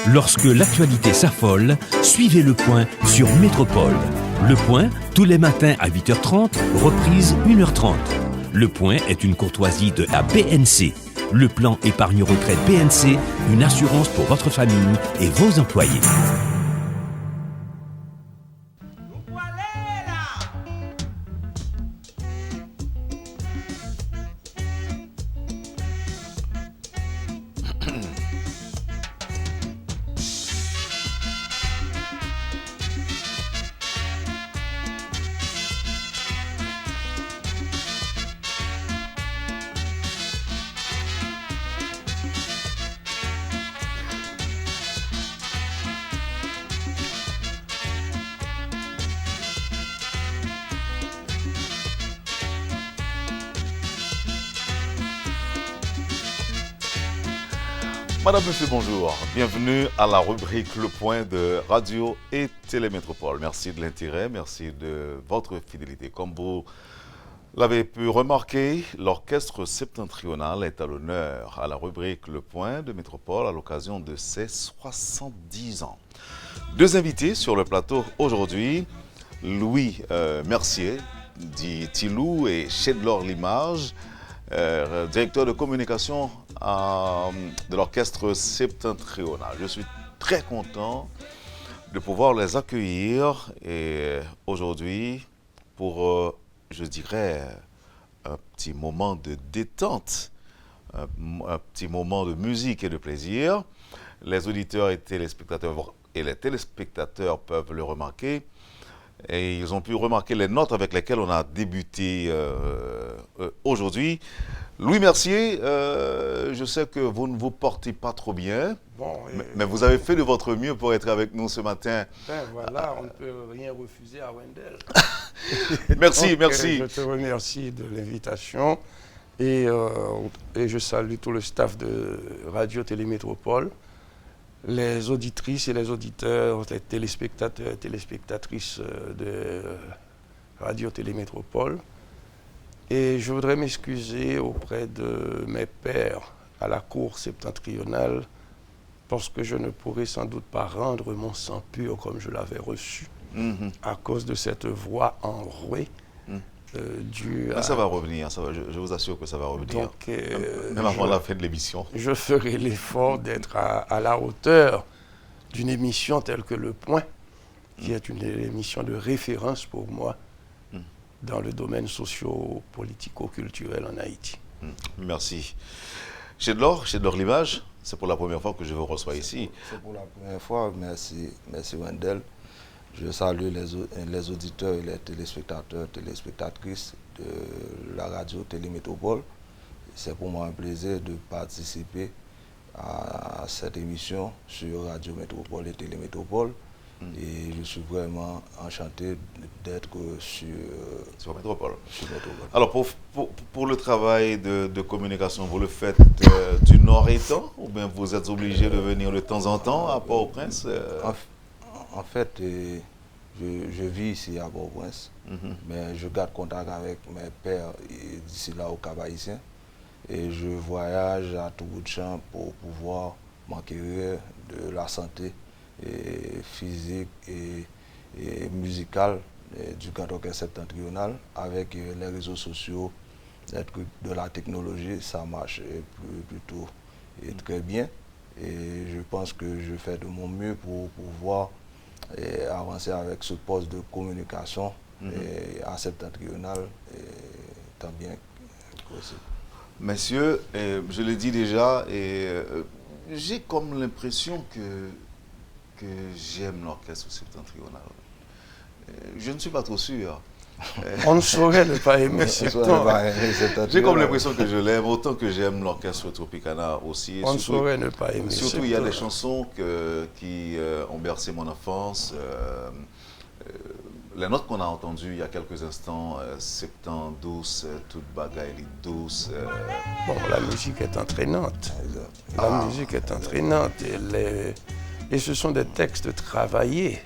Lorsque l'actualité s'affole, suivez Le Point sur Métropole. Le Point, tous les matins à 8h30, reprise 1h30. Le Point est une courtoisie de la BNC. Le plan épargne-retraite BNC, une assurance pour votre famille et vos employés. Madame, Monsieur, bonjour. Bienvenue à la rubrique Le Point de Radio et Télémétropole. Merci de l'intérêt, merci de votre fidélité. Comme vous l'avez pu remarquer, l'orchestre septentrional est à l'honneur à la rubrique Le Point de Métropole à l'occasion de ses 70 ans. Deux invités sur le plateau aujourd'hui, Louis Mercier, dit Tilou, et Chedlor Limage, directeur de communication de l'orchestre septentrional. Je suis très content de pouvoir les accueillir et aujourd'hui pour, je dirais, un petit moment de détente, un petit moment de musique et de plaisir. Les auditeurs et les téléspectateurs peuvent le remarquer. Et ils ont pu remarquer les notes avec lesquelles on a débuté aujourd'hui. Louis Mercier, je sais que vous ne vous portez pas trop bien, mais vous avez fait de votre mieux pour être avec nous ce matin. Ben voilà, on ne peut rien refuser à Wendell. Merci, Donc, merci. Je te remercie de l'invitation et je salue tout le staff de Radio Télémétropole, les auditrices et les auditeurs, les téléspectateurs et téléspectatrices de Radio Télémétropole. Et je voudrais m'excuser auprès de mes pairs à la cour septentrionale parce que je ne pourrai sans doute pas rendre mon sang pur comme je l'avais reçu à cause de cette voix enrouée due à... Ça va revenir, je vous assure que ça va revenir. Donc, même avant la fin de l'émission. Je ferai l'effort d'être à la hauteur d'une émission telle que Le Point, qui est une émission de référence pour moi dans le domaine socio-politico-culturel en Haïti. Merci. Chedlor Limage, c'est pour la première fois que je vous reçois ici. C'est pour la première fois, merci Wendell. Je salue les auditeurs et les téléspectateurs, téléspectatrices de la radio Télémétropole. C'est pour moi un plaisir de participer à cette émission sur Radio Métropole et Télémétropole. Et je suis vraiment enchanté d'être sur Métropole. Alors, pour le travail de communication, vous le faites du nord étant ou bien vous êtes obligé de venir de temps en temps à Port-au-Prince En fait, je vis ici à Port-au-Prince, mais je garde contact avec mes pères d'ici là au Cap-Haïtien. Et je voyage à tout bout de champ pour pouvoir m'enquérir de la santé physique et musicale du canton septentrional. Avec les réseaux sociaux, de la technologie, ça marche plutôt très bien. Et je pense que je fais de mon mieux pour pouvoir avancer avec ce poste de communication à septentrional tant bien possible. Messieurs, je l'ai dit déjà, j'ai comme l'impression que j'aime l'orchestre septentrional. Je ne suis pas trop sûr. On ne saurait ne pas aimer J'ai comme l'impression que je l'aime, autant que j'aime l'orchestre Tropicana aussi. On ne saurait ne pas aimer. Surtout, il y a des chansons qui ont bercé mon enfance. Les notes qu'on a entendues il y a quelques instants, septembre douce, toute bagaille douce. Bon, la musique est entraînante. La musique est entraînante. Et ce sont des textes travaillés.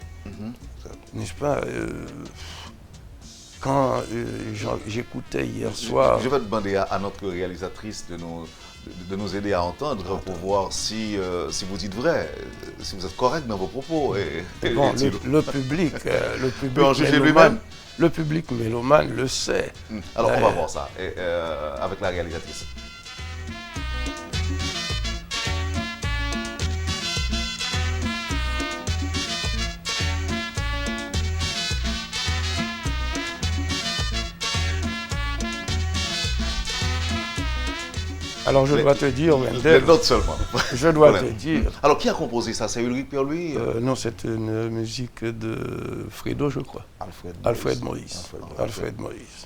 N'est-ce pas Quand j'écoutais hier soir... Je vais demander à notre réalisatrice de nous aider à entendre pour voir si vous dites vrai, si vous êtes correct dans vos propos. Bon, le public peut en juger lui-même. Le public mélomane le sait. Alors, on va voir ça avec la réalisatrice. Alors je dois te dire, les notes seulement. Je dois te dire. Alors qui a composé ça? C'est Ulrich Pierre-Louis? Non, c'est une musique de Fredo, je crois. Alfred Moïse.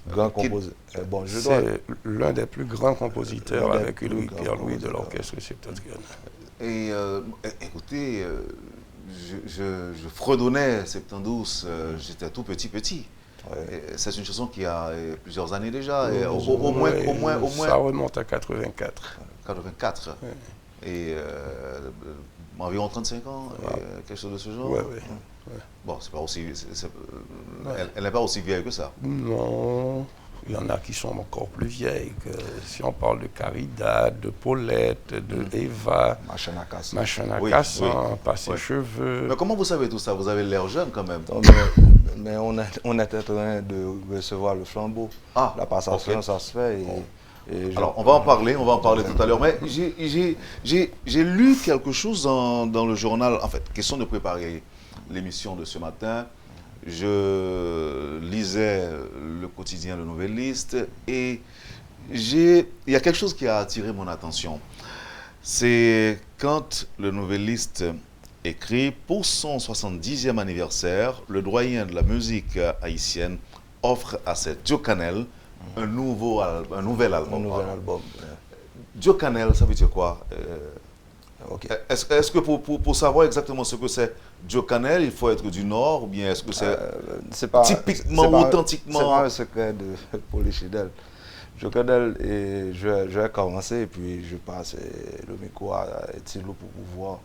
Grand compositeur. Bon, c'est l'un des plus grands compositeurs avec Ulrich Pierre-Louis de l'orchestre septentrional. Et écoutez, je fredonnais 72, j'étais tout petit. Ouais. C'est une chanson qui a plusieurs années déjà, et au moins. Ça remonte à 84. 84. Ouais. Et environ 35 ans, quelque chose de ce genre. Ouais. Bon, c'est pas aussi. Elle n'est pas aussi vieille que ça. Non. Il y en a qui sont encore plus vieilles. Si on parle de Caridad, de Paulette, de Eva, Machana Passé Cheveux. Mais comment vous savez tout ça? Vous avez l'air jeune quand même. Mais on est en train de recevoir le flambeau. La passation, ça se fait. Alors, on va en parler tout à l'heure. Mais j'ai lu quelque chose dans le journal. En fait, question de préparer l'émission de ce matin. Je lisais le quotidien Le Nouvelliste et il y a quelque chose qui a attiré mon attention. C'est quand Le Nouvelliste écrit pour son 70e anniversaire, le doyen de la musique haïtienne offre à cette Joe Canel un nouvel album. Joe Canel, ça veut dire quoi? Okay. Est-ce que pour savoir exactement ce que c'est Joe Canel, il faut être du Nord ou bien est-ce que c'est typiquement, authentiquement? C'est pas un secret de Polychidel. Joe Canel, je vais commencer et puis je passe le micro à Thilo pour pouvoir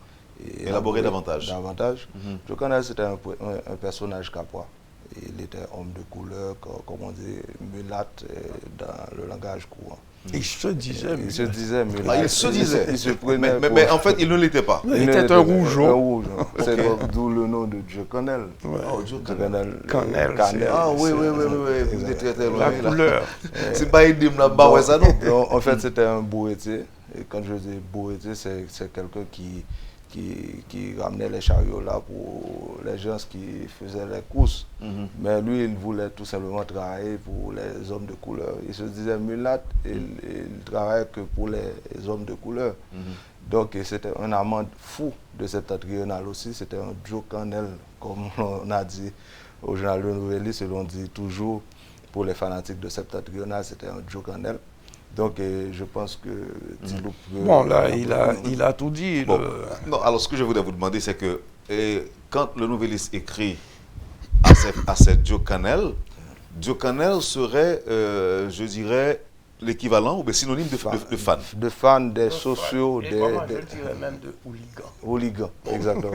élaborer davantage. Joe Canel, c'était un personnage capois. Il était homme de couleur, comme on dit, mulâtre dans le langage courant. Il se disait mulâtre. Il se disait. Mais en fait, il ne l'était pas. Il était un rougeau. C'est d'où le nom de Joe Canel. Joe Canel. Ah oui. Vous étiez très loin. La couleur. C'est pas Edim là-bas, ouais, ça non? En fait, c'était un bourretier. Et quand je dis bourretier, c'est quelqu'un qui ramenait les chariots là pour les gens qui faisaient les courses. Mais lui, il voulait tout simplement travailler pour les hommes de couleur. Il se disait mulâtre et il travaillait que pour les hommes de couleur. Donc c'était un amant fou de septentrional aussi. C'était un Joe Canel, comme on a dit au journal Le Nouvelliste, et l'on dit toujours pour les fanatiques de septentrional, c'était un Joe Canel. Donc, je pense que Thilo peut... Bon, là, il a tout dit. Bon. Non, alors, ce que je voulais vous demander, c'est que quand Le Nouvelliste écrit à cette Joe Canel serait, je dirais, l'équivalent ou bien synonyme de fan. De fan des sociaux. Je dirais même de hooligans. Hooligans, exactement.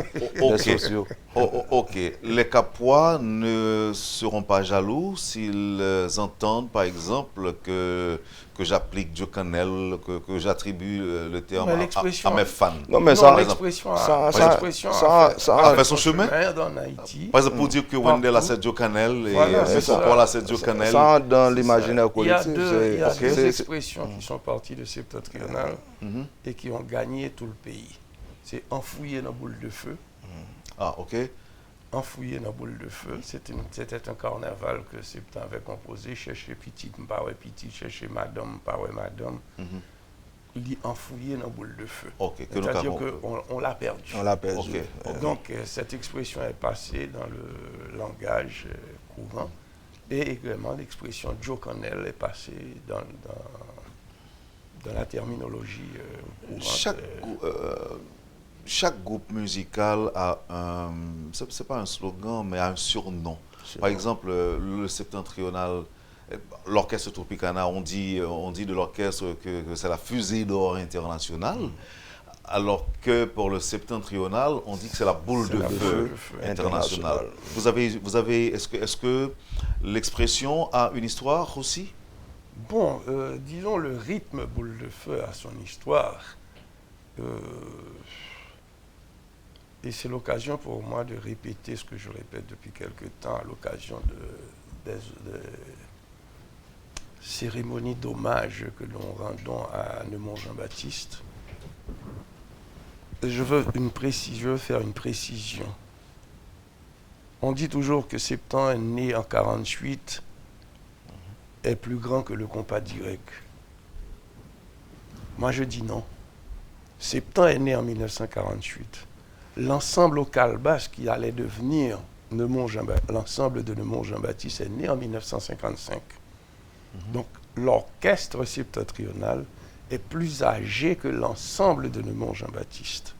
Des sociaux. Ok. Les Capois ne seront pas jaloux s'ils entendent, par exemple, que j'applique Joe Canel, que j'attribue le terme à mes fans. Non, mais ça, l'expression a fait son chemin. En Haïti. Par exemple, pour dire que Wendell a cette Joe Canel et Paul a cette Joe Canel. Ça, dans l'imaginaire collectif. Il y a deux expressions qui sont parties de septentrional et qui ont gagné tout le pays. C'est enfouiller dans boule de feu. Ah, ok. Enfouillé dans boule de feu. C'était un carnaval que Septem avait composé. Chercher petite, m'pawe petite, chercher madame, m'pawe madame. Il dit enfouillé dans boule de feu. Okay, c'est-à-dire qu'on l'a perdu. On l'a perdu. Okay. Donc, cette expression est passée dans le langage courant. Et également, l'expression Joe Canel est passée dans la terminologie courante. Chaque groupe musical a c'est pas un slogan, mais un surnom. Par exemple, le septentrional, l'orchestre Tropicana, on dit de l'orchestre que c'est la fusée d'or internationale, alors que pour le septentrional, on dit que c'est la boule de feu internationale. Vous avez, est-ce que l'expression a une histoire aussi? Bon, disons, le rythme boule de feu a son histoire. Et c'est l'occasion pour moi de répéter ce que je répète depuis quelque temps à l'occasion des cérémonies d'hommage que nous rendons à Neumont Jean-Baptiste. Je veux faire une précision. On dit toujours que Septan, né en 1948, est plus grand que le compas direct. Moi, je dis non. Septan est né en 1948. L'ensemble au Calbas qui allait devenir l'ensemble de Neumont Jean-Baptiste est né en 1955. Donc, l'orchestre septentrional est plus âgé que l'ensemble de Neumont Jean-Baptiste.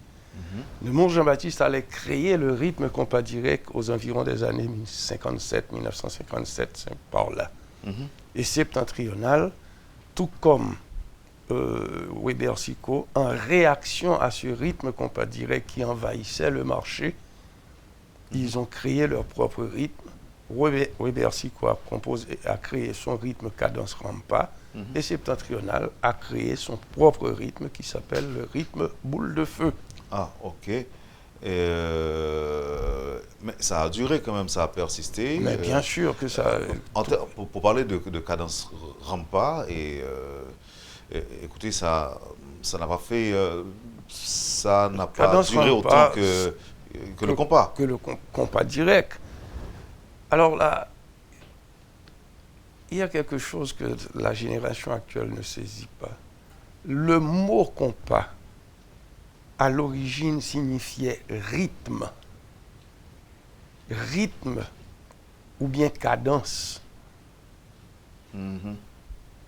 Neumont Jean-Baptiste allait créer le rythme compas direct aux environs des années 1957, par là. Et septentrional, tout comme Weber-Sicot, en réaction à ce rythme compas direct qui envahissait le marché, ils ont créé leur propre rythme. Weber-Sicot a créé son rythme cadence rampa, et septentrional a créé son propre rythme qui s'appelle le rythme boule de feu. Ah, ok. Mais ça a duré quand même, ça a persisté. Mais bien sûr que ça... Pour parler de cadence rampa, écoutez, ça n'a pas fait... ça n'a pas duré autant que le compas. Que le compas direct. Alors là, il y a quelque chose que la génération actuelle ne saisit pas. Le mot compas, à l'origine, signifiait rythme. Rythme ou bien cadence.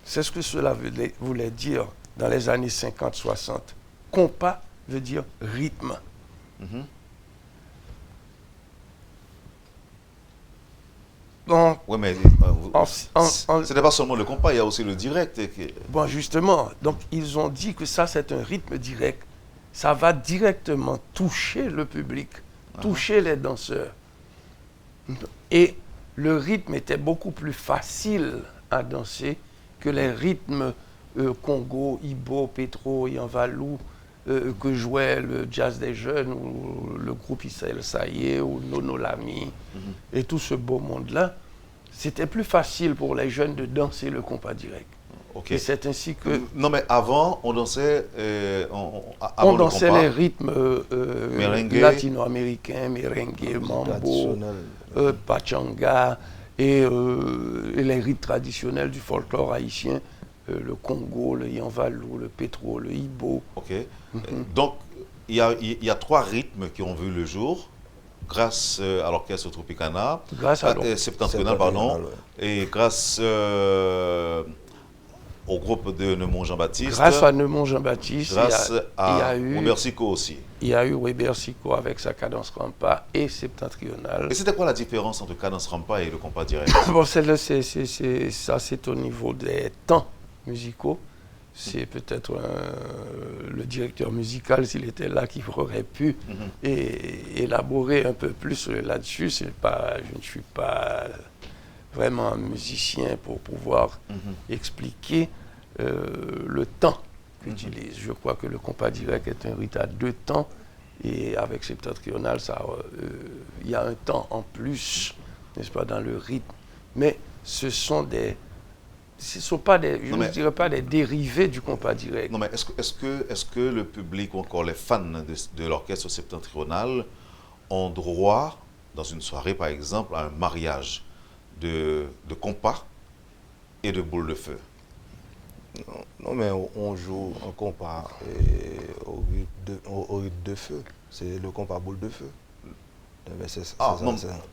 C'est ce que cela voulait dire dans les années 50-60. Compas veut dire rythme. Donc, oui, mais ce n'est pas seulement le compas, il y a aussi le direct. Bon, justement, donc ils ont dit que ça, c'est un rythme direct. Ça va directement toucher le public, toucher les danseurs. Et le rythme était beaucoup plus facile à danser que les rythmes Congo, Ibo, Petro, Yanvalou, que jouait le Jazz des Jeunes, ou le groupe Israël Saïe, ou Nono Lamy, et tout ce beau monde-là. C'était plus facile pour les jeunes de danser le compas direct. Okay. Et c'est ainsi que... Non, mais avant, on dansait... on dansait les rythmes latino-américains, merengue, mambo, pachanga, et les rythmes traditionnels du folklore haïtien, le Congo, le Yanvalou, le Petro, le Ibo. Ok. Donc, il y a 3 rythmes qui ont vu le jour, grâce à l'orchestre Tropicana, septentrional, pardon, et grâce au groupe de Neumont Jean-Baptiste. Grâce à Neumont Jean-Baptiste, grâce à Weber-Sicot aussi. Il y a eu Weber-Sicot avec sa cadence rampa et septentrionale. Et c'était quoi la différence entre cadence rampa et le compas direct? Bon, c'est au niveau des temps musicaux. C'est peut-être le directeur musical, s'il était là, qui aurait pu élaborer un peu plus là-dessus. Je ne suis pas vraiment un musicien pour pouvoir expliquer le temps qu'utilise. Je crois que le compas direct est un rythme à 2 temps, et avec septentrional, il y a un temps en plus, n'est-ce pas, dans le rythme. Mais ce ne sont pas ne dirais pas des dérivés du compas direct. Non, mais est-ce que le public ou encore les fans de l'orchestre septentrional ont droit, dans une soirée par exemple, à un mariage de compas et de boule de feu? Non, mais on joue un compas au rythme de feu. C'est le compas boule de feu.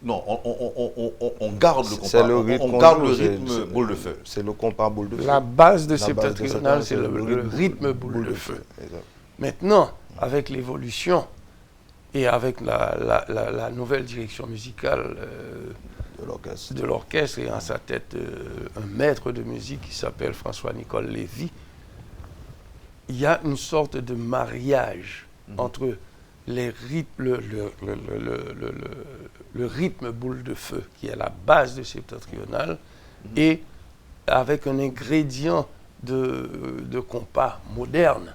Non, on garde le compas. On garde le rythme boule de feu. C'est le compas boule de feu. La base de septentrional, c'est le rythme boule de feu. Maintenant, avec l'évolution et avec la nouvelle direction musicale de l'orchestre, et en sa tête un maître de musique qui s'appelle François-Nicole Lévy, il y a une sorte de mariage entre le rythme boule de feu, qui est la base de septentrional, et avec un ingrédient de compas moderne.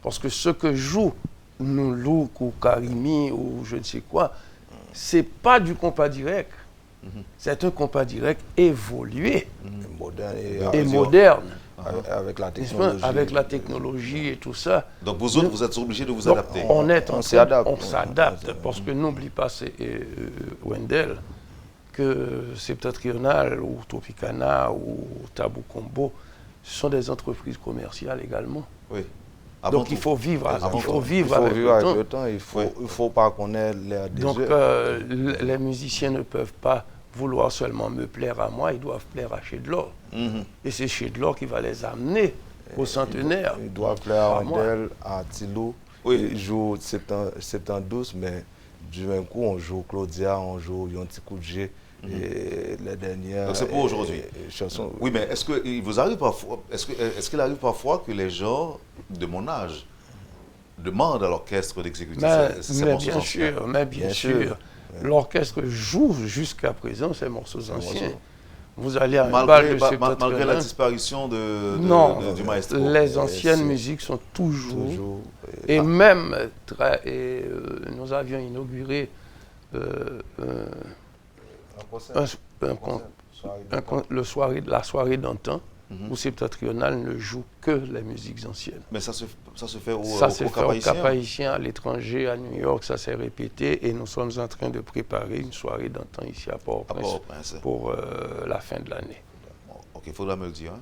Parce que ce que joue Noulouk ou Karimi ou je ne sais quoi, c'est pas du compas direct. C'est un compas direct évolué Moderne et moderne. avec la technologie. Avec la technologie et tout ça. Donc vous autres, vous êtes obligés de vous Donc, adapter. On s'adapte. s'adapte. Parce que n'oublie pas, c'est Wendell, que Septentrional ou Tropicana ou Tabou Combo, ce sont des entreprises commerciales également. Oui. Donc il faut vivre, avec le temps. Il faut pas qu'on ait l'air des Donc les musiciens ne peuvent pas vouloir seulement me plaire à moi, ils doivent plaire à Chedlor. Et c'est Chedlor qui va les amener au centenaire. Ils doivent plaire à Wendell, à Tilou. Oui. Ils jouent 72, mais du même coup, on joue Claudia, on joue Yonti Koudjé. Et les dernières. Donc c'est pour aujourd'hui. Chansons. Oui, mais est-ce qu'il vous arrive parfois, est-ce qu'il arrive parfois que les gens de mon âge demandent à l'orchestre d'exécuter ces morceaux anciens? Mais bien sûr. L'orchestre joue jusqu'à présent ces morceaux anciens. Vous allez à un bal de Septentrional. Malgré la disparition du maestro. Les anciennes musiques sont toujours. Et même, nous avions inauguré la soirée d'antan, où Septentrional ne joue que les musiques anciennes. Mais ça se fait au Cap-Haïtien, à l'étranger, à New York, ça s'est répété et nous sommes en train de préparer une soirée d'antan ici à Port-au-Prince pour la fin de l'année. Bon, ok, il faudra me le dire.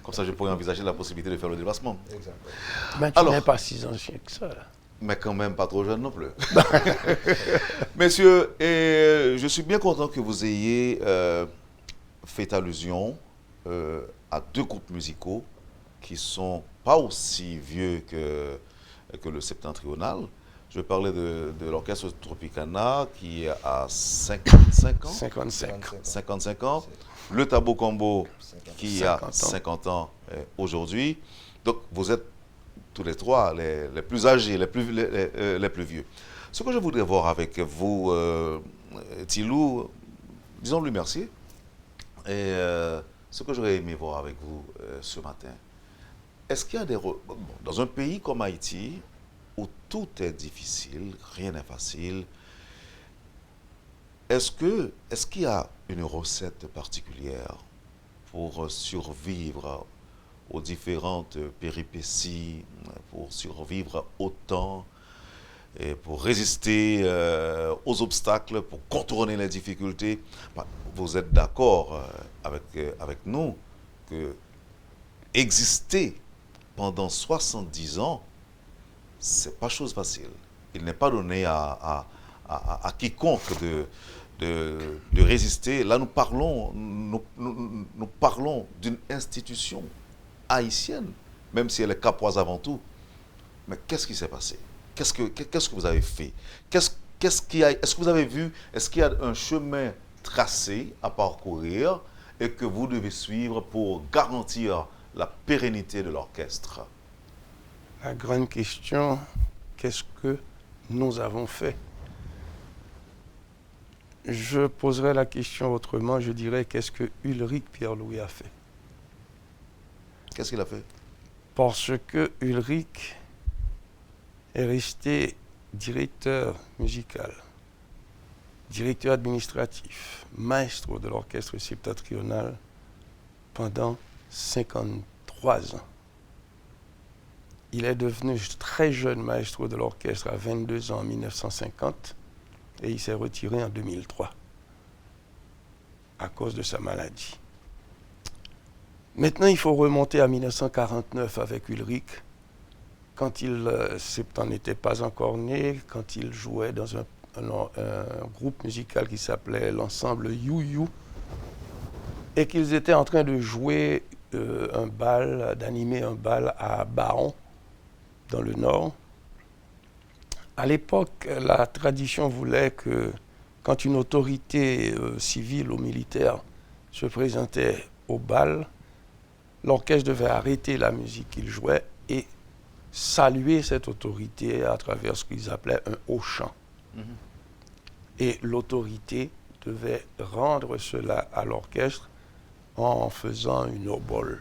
Comme ça, je pourrais envisager la possibilité de faire le déplacement. Exactement. Mais tu n'es pas si ancien que ça. Mais quand même pas trop jeune non plus. Messieurs, je suis bien content que vous ayez fait allusion à deux groupes musicaux qui ne sont pas aussi vieux que le Septentrional. Je parlais de l'orchestre Tropicana qui a 55 ans. 55 ans. Le Tabou Combo qui a 50 ans aujourd'hui. Donc vous êtes tous les trois les plus âgés, les plus vieux. Ce que je voudrais voir avec vous, Tilou, disons-lui merci. Et ce que j'aurais aimé voir avec vous ce matin, est-ce qu'il y a dans un pays comme Haïti, où tout est difficile, rien n'est facile, est-ce qu'il y a une recette particulière pour survivre aux différentes péripéties, pour survivre au temps, et pour résister aux obstacles, pour contourner les difficultés? Vous êtes d'accord avec nous que exister pendant 70 ans, c'est pas chose facile. Il n'est pas donné à quiconque de résister. Là, nous parlons d'une institution haïtienne, même si elle est capoise avant tout. Mais qu'est-ce qui s'est passé? Qu'est-ce que vous avez fait? Est-ce que vous avez vu, est-ce qu'il y a un chemin tracé à parcourir et que vous devez suivre pour garantir la pérennité de l'orchestre? La grande question, qu'est-ce que nous avons fait? Je poserai la question autrement, je dirais qu'est-ce que Ulrich Pierre-Louis a fait? Qu'est-ce qu'il a fait? Parce que Ulrich est resté directeur musical, directeur administratif, maestro de l'orchestre septentrional pendant 53 ans. Il est devenu très jeune maestro de l'orchestre à 22 ans en 1950 et il s'est retiré en 2003 à cause de sa maladie. Maintenant, il faut remonter à 1949 avec Ulrich, quand Septent n'était pas encore né, quand il jouait dans un groupe musical qui s'appelait l'ensemble You You, et qu'ils étaient en train de jouer un bal, d'animer un bal à Baron, dans le Nord. À l'époque, la tradition voulait que quand une autorité civile ou militaire se présentait au bal, l'orchestre devait arrêter la musique qu'il jouait et saluer cette autorité à travers ce qu'ils appelaient un haut chant. Et l'autorité devait rendre cela à l'orchestre en faisant une obole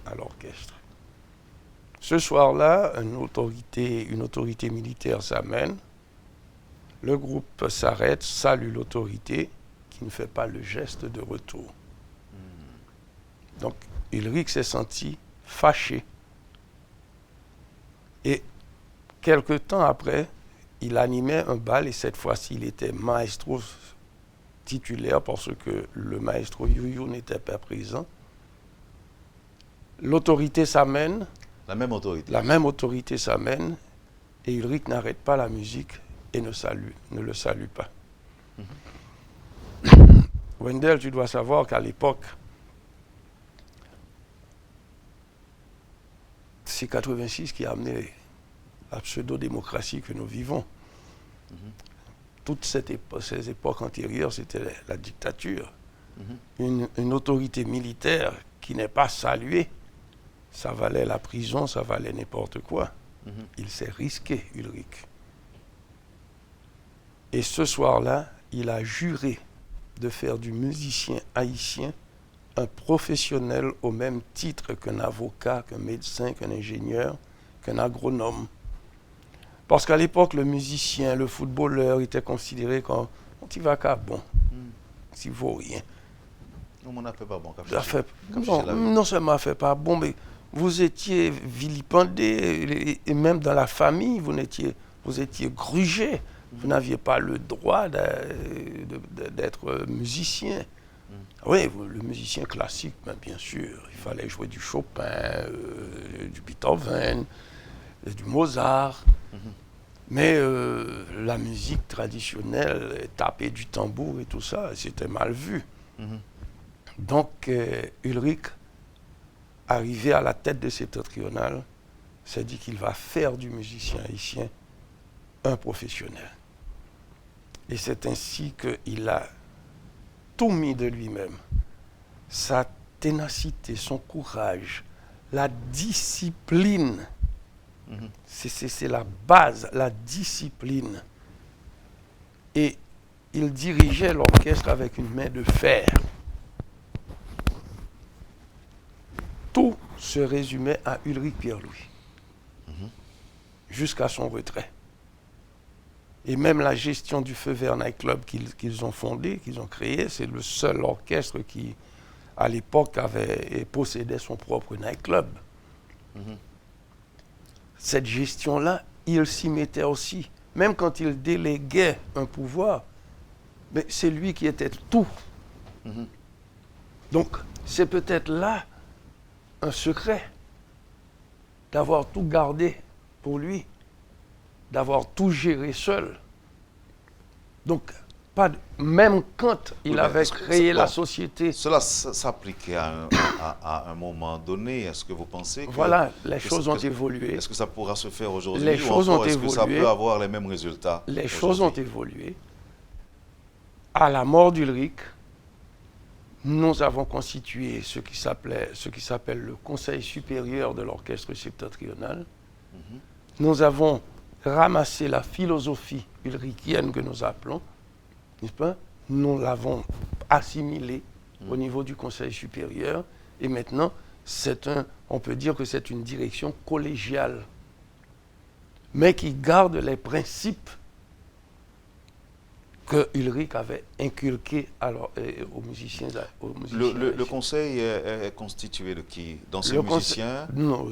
à l'orchestre. Ce soir-là, une autorité militaire s'amène, le groupe s'arrête, salue l'autorité qui ne fait pas le geste de retour. Donc, Ulrich s'est senti fâché. Et quelque temps après, il animait un bal et cette fois-ci, il était maestro titulaire parce que le maestro Yuyu n'était pas présent. L'autorité s'amène. La même autorité. La même autorité s'amène et Ulrich n'arrête pas la musique et ne le salue pas. Wendell, tu dois savoir qu'à l'époque, c'est 86 qui a amené la pseudo-démocratie que nous vivons. Toutes ces époques antérieures, c'était la dictature. Une autorité militaire qui n'est pas saluée, ça valait la prison, ça valait n'importe quoi. Il s'est risqué, Ulrich. Et ce soir-là, il a juré de faire du musicien haïtien un professionnel au même titre qu'un avocat, qu'un médecin, qu'un ingénieur, qu'un agronome. Parce qu'à l'époque, le musicien, le footballeur était considéré comme un petit vagabond, qui vaut rien. Non, on n'a fait pas bon. Non seulement fait pas bon, mais vous étiez vilipendé, et même dans la famille, vous étiez grugé. Vous n'aviez pas le droit d'être musicien. Oui, le musicien classique, ben bien sûr, il fallait jouer du Chopin, du Beethoven, du Mozart. Mais la musique traditionnelle, taper du tambour et tout ça, c'était mal vu. Donc, Ulrich, arrivé à la tête de Septentrional, s'est dit qu'il va faire du musicien haïtien un professionnel. Et c'est ainsi qu'il a tout mis de lui-même. Sa ténacité, son courage, la discipline. C'est la base, la discipline. Et il dirigeait l'orchestre avec une main de fer. Tout se résumait à Ulrich Pierre-Louis. Jusqu'à son retrait. Et même la gestion du Feu Vert Night Club qu'ils ont fondé, qu'ils ont créé, c'est le seul orchestre qui, à l'époque, possédait son propre night club. Cette gestion-là, il s'y mettait aussi. Même quand il déléguait un pouvoir, mais c'est lui qui était tout. Donc, c'est peut-être là un secret d'avoir tout gardé pour lui, d'avoir tout géré seul. Donc, même quand il avait créé la société... Cela s'appliquait à un moment donné. Est-ce que vous pensez que... Voilà, les choses ont évolué. Est-ce que ça pourra se faire aujourd'hui? Les choses ont évolué. Est-ce que ça peut avoir les mêmes résultats? Les choses ont évolué. À la mort d'Ulrich, nous avons constitué ce qui s'appelle le Conseil supérieur de l'orchestre septentrional. Nous avons ramassé la philosophie ulrichienne que nous appelons, n'est-ce pas? Nous l'avons assimilée au niveau du Conseil supérieur et maintenant, on peut dire que c'est une direction collégiale, mais qui garde les principes que Ulrich avait inculqués aux musiciens. Le conseil est constitué de qui? D'anciens musiciens? Non,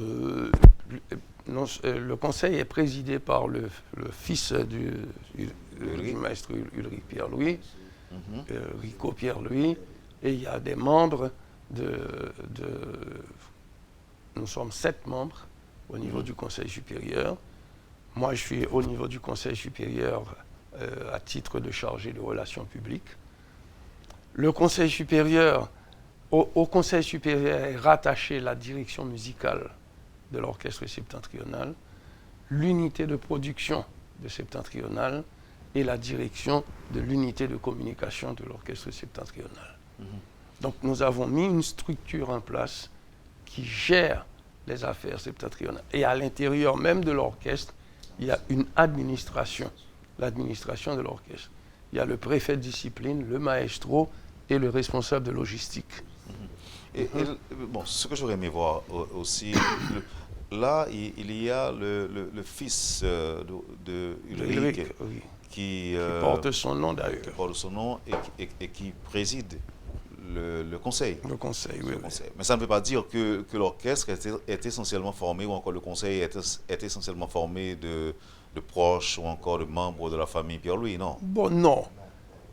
le conseil est présidé par le fils du maître Ulrich Pierre-Louis, Rico Pierre-Louis, et il y a des membres nous sommes 7 membres au niveau du conseil supérieur. Moi, je suis au niveau du conseil supérieur à titre de chargé de relations publiques. Le conseil supérieur, au conseil supérieur est rattaché la direction musicale de l'orchestre septentrional, l'unité de production de Septentrional et la direction de l'unité de communication de l'orchestre septentrional. Donc nous avons mis une structure en place qui gère les affaires septentrionales. Et à l'intérieur même de l'orchestre, il y a une administration, l'administration de l'orchestre. Il y a le préfet de discipline, le maestro et le responsable de logistique. Bon, ce que j'aurais aimé voir aussi, là, il y a le fils de Ulrich oui. qui Porte son nom d'ailleurs. Qui porte son nom et qui préside le conseil. Le conseil, oui. Conseil. Mais ça ne veut pas dire que l'orchestre est essentiellement formé, ou encore le conseil est essentiellement formé de proches ou encore de membres de la famille Pierre-Louis, non? Bon, non.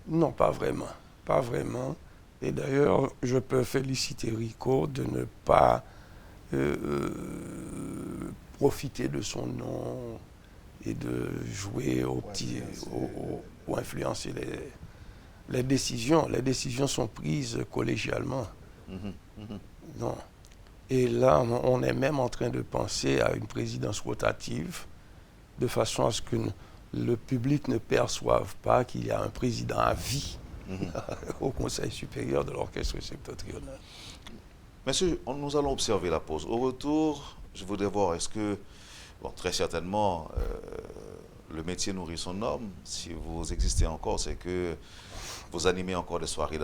Non, pas vraiment. Pas vraiment. Et d'ailleurs, je peux féliciter Rico de ne pas profiter de son nom et de jouer ou influencer les décisions. Les décisions sont prises collégialement. Non. Et là, on est même en train de penser à une présidence rotative de façon à ce que le public ne perçoive pas qu'il y a un président à vie au Conseil supérieur de l'orchestre septentrional. Monsieur, nous allons observer la pause. Au retour, je voudrais voir, est-ce que, bon, très certainement, le métier nourrit son homme. Si vous existez encore, c'est que vous animez encore des soirées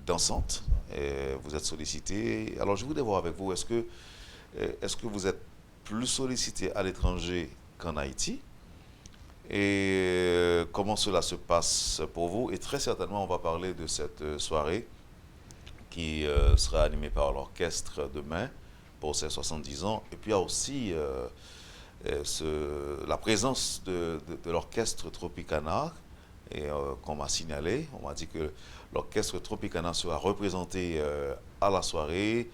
dansantes, et vous êtes sollicité. Alors, je voudrais voir avec vous, est-ce que vous êtes plus sollicité à l'étranger qu'en Haïti? Et comment cela se passe pour vous? Et très certainement, on va parler de cette soirée qui sera animée par l'orchestre demain pour ses 70 ans. Et puis il y a aussi la présence de l'orchestre Tropicana, et qu'on m'a signalé. On m'a dit que l'orchestre Tropicana sera représenté à la soirée.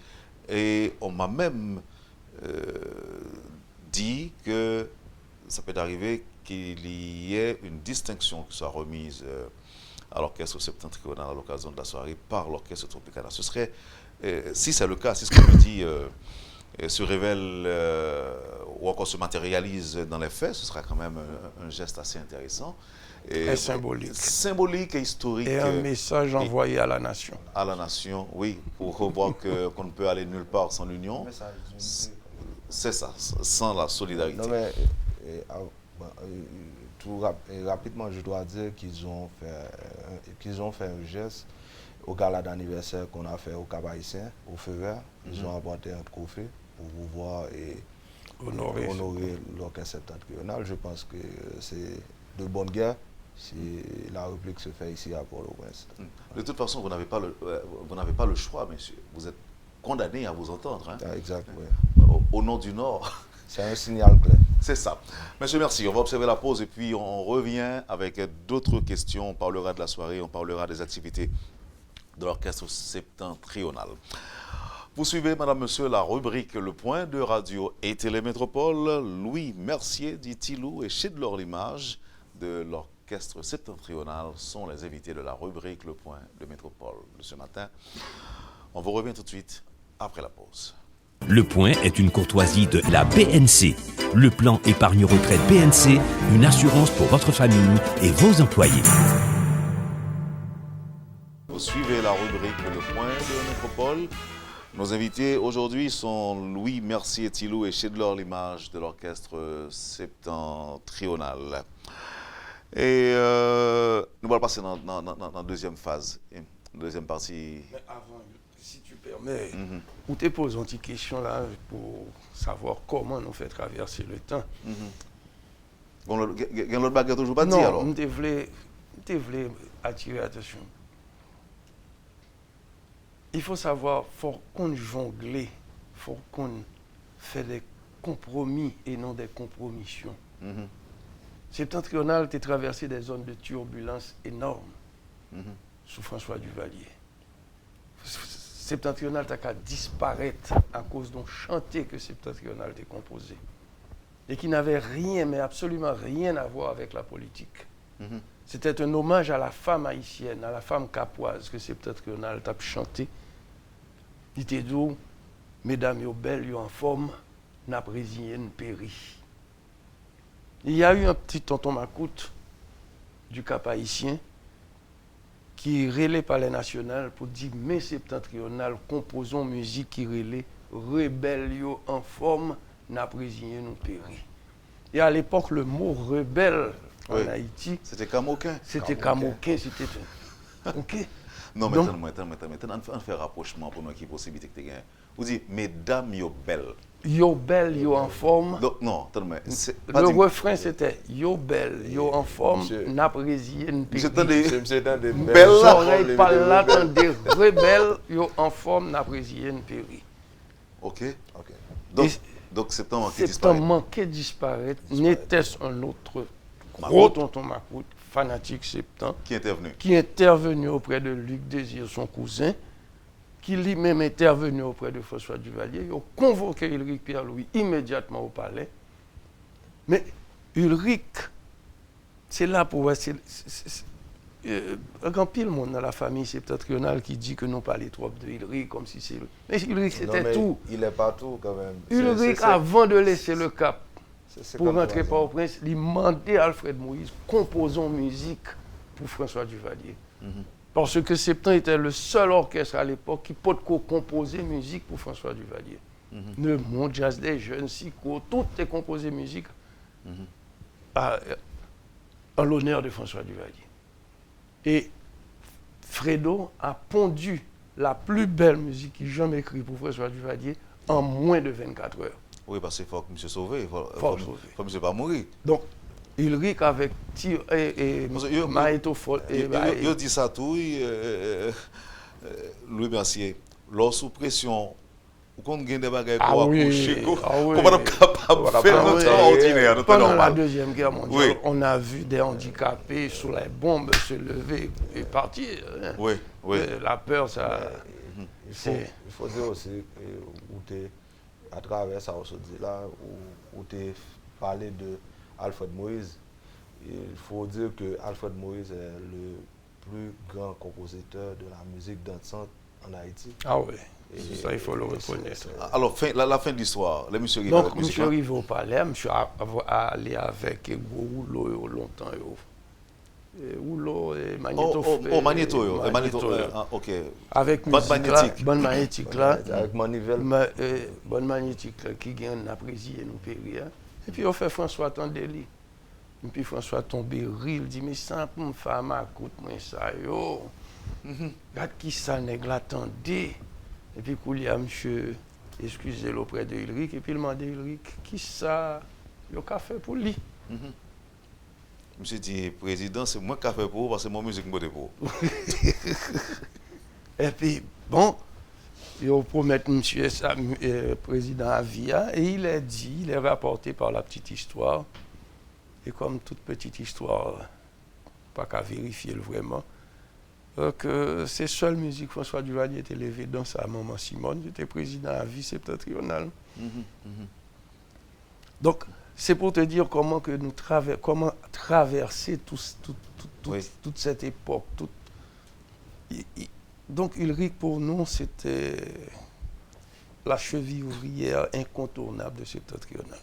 Et on m'a même dit que ça peut arriver qu'il y ait une distinction qui soit remise à l'orchestre septentrional à l'occasion de la soirée par l'orchestre Tropicana. Ce serait, si c'est le cas, si ce que je dis se révèle ou encore se matérialise dans les faits, ce sera quand même un geste assez intéressant. Et symbolique. Symbolique et historique. Et un message envoyé à la nation. À la nation, oui, pour voir qu'on ne peut aller nulle part sans l'union. C'est ça, sans la solidarité. Non, mais rapidement, je dois dire qu'ils ont fait un geste au gala d'anniversaire qu'on a fait au Cap-Haïtien, au Feu Vert. Ils ont apporté un trophée pour pouvoir honorer l'orchestre septentrional. Je pense que c'est de bonne guerre si la réplique se fait ici à Port-au-Prince. De toute façon, vous n'avez pas le choix, monsieur. Vous êtes condamné à vous entendre. Hein? Exact, oui. Au nom du Nord. C'est un signal clair. C'est ça. Monsieur, merci. On va observer la pause et puis on revient avec d'autres questions. On parlera de la soirée, on parlera des activités de l'orchestre septentrional. Vous suivez, madame, monsieur, la rubrique Le Point de Radio et Télémétropole. Louis Mercier, dit Tilou, et Chidlor Limage de l'orchestre septentrional sont les invités de la rubrique Le Point de Métropole de ce matin. On vous revient tout de suite après la pause. Le Point est une courtoisie de la BNC. Le plan épargne-retraite BNC, une assurance pour votre famille et vos employés. Vous suivez la rubrique Le Point de Métropole. Nos invités aujourd'hui sont Louis Mercier-Tilou et Chidlor Limage de l'orchestre septentrional. Et nous allons passer dans la deuxième phase, deuxième partie. Mais avant, si tu permets, ou te poses une petite question là pour savoir comment nous fait traverser le temps. Bon, l'autre baguette toujours pas dit alors. Non, je voulais attirer l'attention. Il faut savoir, il faut qu'on jongle, il faut qu'on fait des compromis et non des compromissions. Septentrional, tu as traversé des zones de turbulence énormes sous François Duvalier. Septentrional, tu as qu'à disparaître à cause d'un chanté que Septentrional t'a composé. Et qui n'avait rien, mais absolument rien à voir avec la politique. C'était un hommage à la femme haïtienne, à la femme capoise que Septentrional t'a chanté. Il était dit, mesdames et belles, en forme, n'a résigné, n'a péri. Il y a eu un petit tonton Macoute du Cap haïtien qui relait Palais National pour dire mais septentrional, composons musique qui relait rebelle en forme, n'a résigné, nous péri. Et à l'époque, le mot rebelle en Haïti, c'était camoquin. C'était camoquin, c'était. OK. Non, mais on fait un rapprochement pour nous qui est possibilité que tu gagnes. Vous dites, mesdames, yo belles. Yo belle, yo en forme. Donc, non, attends, mais Le refrain c'était yo belle, yo en forme, n'a résillé une Monsieur, péri. attendez, Belle belle là. oreille pas là, tendez rebelle, yo en forme, n'a résillé une péri. Ok. Et Donc, septembre qui c'est un disparaît. manqué disparaître. N'était-ce un autre gros tonton Macoute, fanatique septembre, Qui est intervenu. qui est intervenu auprès de Luc Désir, son cousin, qui lui-même est intervenu auprès de François Duvalier. Ils ont convoqué Ulrich Pierre-Louis immédiatement au palais. Mais Ulrich, c'est là pour voir. Un grand pile monde dans la famille septentrionale qui dit que nous parlons trop de Ulrich comme si c'est. Mais Ulrich, c'était tout. Il est partout quand même. Ulrich, avant de laisser le Cap c'est pour comme rentrer ça. par au Prince, il demandait à Alfred Moïse composons musique pour François Duvalier. Parce que Septembre était le seul orchestre à l'époque qui peut composer musique pour François Duvalier. Le Monde Jazz des Jeunes, Sico, tout est composé musique en l'honneur de François Duvalier. Et Fredo a pondu la plus belle musique qu'il ait jamais écrite pour François Duvalier en moins de 24 heures. Oui, parce qu'il faut que M. sauve, il faut sauver. que M. pas mourir. Donc, Ulrich avec Thio et Maïto Fol. Il dit ça tout, Louis Mercier, lors sous pression, ou qu'on gagne des bagages pour accoucher, qu'on va être capable de faire notre temps ordinaire. Pendant la Deuxième Guerre mondiale, on a vu des handicapés sous les bombes se lever et partir. Oui. La peur, ça... Il faut dire aussi, à travers ça, on se dit là, où tu as parlé de Alfred Moïse, il faut dire que Alfred Moïse est le plus grand compositeur de la musique dansante en Haïti. Ah oui, ça il faut le reconnaître. Alors, la fin de l'histoire, les monsieur donc, je suis arrivé au palais, je suis allé avec Rouleau longtemps. Rouleau et Magnéto. Magnéto, ok. Avec bonne magnétique là. Avec Manivelle. Bonne magnétique là, qui gagne un apprécié nous périr. Et puis on fait François Tandeli. Et puis François tombé rire, il dit mais ça pour me faire ma coûte moi ça yo. Regarde qui ça nèg l'attendait. Et puis Koulia monsieur excusez-le auprès de Ulrich et puis il m'a dit Ulrich qui ça yo qu'a fait pour lui. Monsieur dit président c'est moi qui a fait pour parce que mon musique me pour. Et puis bon ils promettent monsieur président Avia et il est rapporté par la petite histoire. Et comme toute petite histoire, pas qu'à vérifier vraiment, que c'est seule musique François Duvalier était élevé dans sa maman Simone, j'étais président à vie septentrionale. Donc, c'est pour te dire comment que nous comment traverser toute cette époque. Donc, Ulrich, pour nous, c'était la cheville ouvrière incontournable de septentrionale.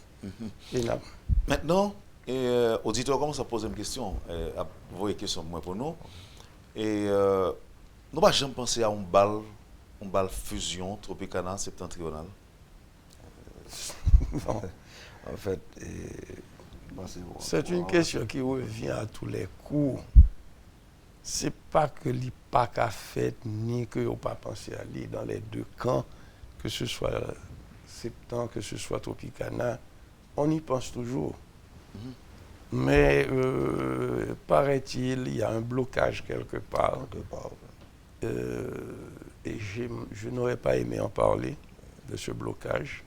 Maintenant, auditeur commence à poser une question, à vous une question pour nous. Et nous n'avons jamais pensé à une balle fusion Tropicana septentrionale. Non. En fait, c'est une question qui revient à tous les coups. C'est pas que l'IPAC pas qu'a fait ni que n'ont pas pensé à aller dans les deux camps, que ce soit Septembre, que ce soit Tropicana, on y pense toujours. Mais paraît-il, il y a un blocage quelque part. Et je n'aurais pas aimé en parler de ce blocage.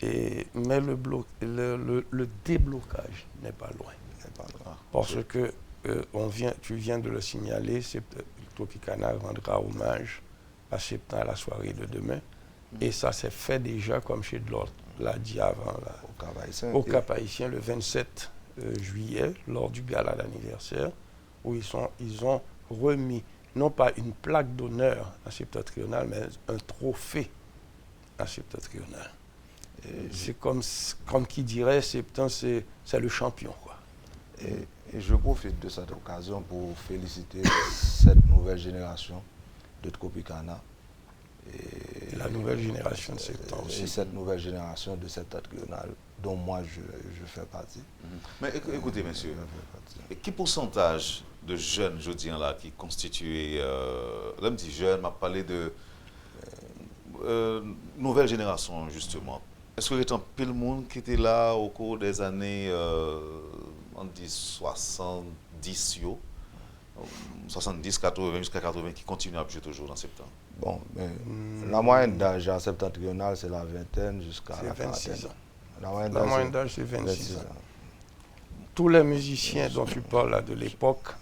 Mais le déblocage n'est pas loin. Parce que tu viens de le signaler, Tropicana rendra hommage à Septembre à la soirée de demain. Et ça s'est fait déjà, comme chez Delors l'a dit avant, au Cap-Haïtien, le 27 juillet, lors du gala d'anniversaire, où ils ont remis, non pas une plaque d'honneur à Septentrional, mais un trophée à Septentrional. C'est comme qui dirait, Septembre, c'est le champion, quoi. Et je profite de cette occasion pour féliciter cette nouvelle génération de Tropicana. Et la nouvelle génération de Septembre aussi. Et cette nouvelle génération de septentrional dont moi je fais partie. Mais écoutez, monsieur, quel pourcentage jeunes, je dis là, qui constituaient, là, me dit jeunes, m'a parlé de nouvelle génération, justement. Est-ce qu'il y a un pile monde qui était là au cours des années, on dit 70, 70, 80, jusqu'à 80, qui continuent à jouer toujours dans septembre? Bon, mais la moyenne d'âge à septentrional, c'est la vingtaine jusqu'à la 26 quarantaine. ans. La moyenne d'âge, c'est 26 ans. Tous les musiciens dont tu parles là de l'époque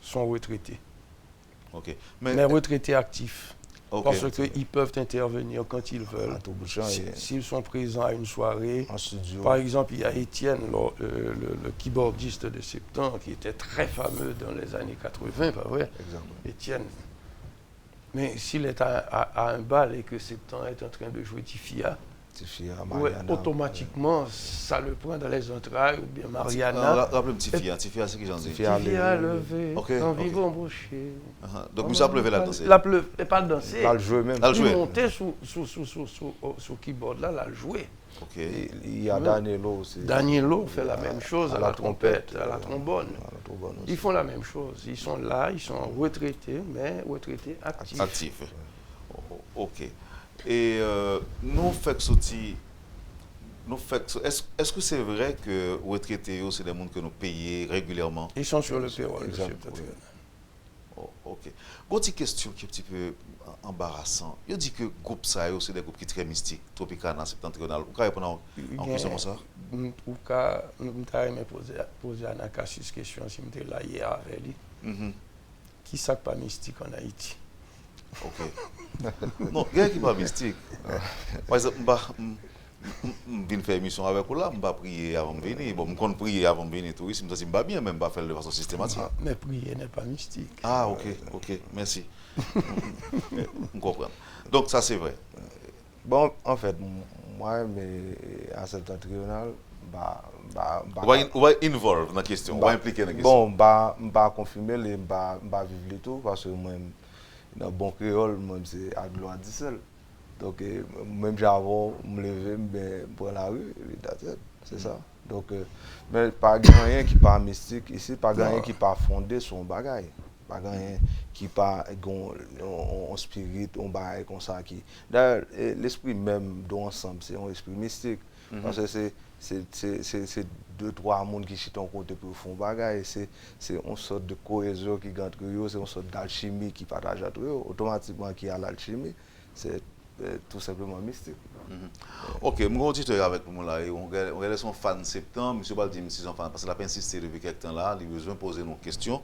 sont retraités. Ok. Mais retraités actifs. Ok. Parce qu'ils peuvent intervenir quand ils veulent. À tout bout de champ, S'ils sont présents à une soirée. en studio. Par exemple, il y a Étienne, le keyboardiste de Septembre, qui était très fameux dans les années 80, pas vrai? Exactement. Étienne. Mais s'il est à un bal et que Septembre est en train de jouer Tifia, ouais, automatiquement, ça le prend dans les entrailles, ou bien Mariana. Rappelez-moi Tifia, Tifia, c'est qui j'en dis? Tifia levé, Ok, en ok. vivant embauché. Donc, nous avons levé la danser. La pleuve, et pas danser. Là, le jeu même. Là, le jouer. Il montait sous keyboard là, le jouer. Ok. Il y a Danilo aussi. Danilo fait la même chose à la trompette, à la trombone. À la trombone aussi. Ils font la même chose. Ils sont là, ils sont retraités, mais retraités actifs. Actif. Ok. Et nous faisons sortir. Est-ce que c'est vrai que les retraités, c'est des gens que nous payons régulièrement? Ils sont sur le payroll. Exactement. Oh, ok. Une question qui est un petit peu embarrassante. Il dit que le groupe ça, c'est des groupes qui sont très mystiques, Tropicana, Septentrional. Vous pouvez répondre en question comme ça? Ou cas, nous avons posé à Nakassus question si nous étions là hier avec lui. Qui ça pas mystique en Haïti? Ok. Non, il y a qui pas mystique. Par exemple, je viens faire émission avec vous là, je ne vais pas prier avant de venir. Bon, je compte prier avant de venir, tout. Si je ne pas bien, même pas faire de façon systématique. Mais prier n'est pas mystique. Ah, ok, merci. On comprend. Donc, ça, c'est vrai. Bon, en fait, moi, mais à septentrional, On va involve dans la question, on va impliquer dans la question. Bon, je vais confirmer, je vais vivre le tout, parce que moi, dans le bon créole, moi, c'est à gloire du seul. Donc, même j'avais me lever pour la rue, c'est ça. Donc, mais pas rien qui pas mystique ici, pas rien qui pas fondé sur un bagage. Pas rien qui pas un spirit, un bagage comme ça. D'ailleurs, l'esprit même d'ensemble, c'est un esprit mystique. Parce que c'est deux, trois mondes qui sont en côté pour faire un bagage. C'est une sorte de cohésion qui gagne entre eux, c'est une sorte d'alchimie qui partage entre eux. Automatiquement, qui a l'alchimie, c'est tout simplement mystique. Ok, mon auditeur avec nous là, on regarde son fan septembre, M. Baldi, M. son fan, parce qu'il a pas insisté depuis quelques temps là, il a besoin de poser nos questions.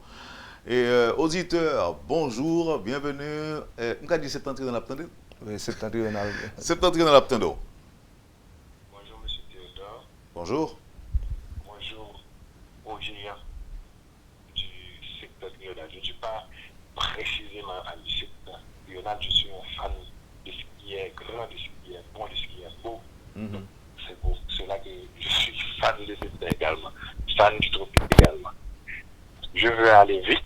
Et auditeur, bonjour, bienvenue. On a dit septentrion dans l'Aptendo? Oui, septentrional. Septentrion dans l'Aptendo. Bonjour, M. Théodore. Bonjour. Bonjour, originaire du septentrional. Je ne suis pas précisément à du septentrional, je suis un fan de ce qui est grand, de ce qui est bon, de ce qui est beau. C'est pour cela que je suis fan de septembre également, fan du tropique également. Je veux aller vite.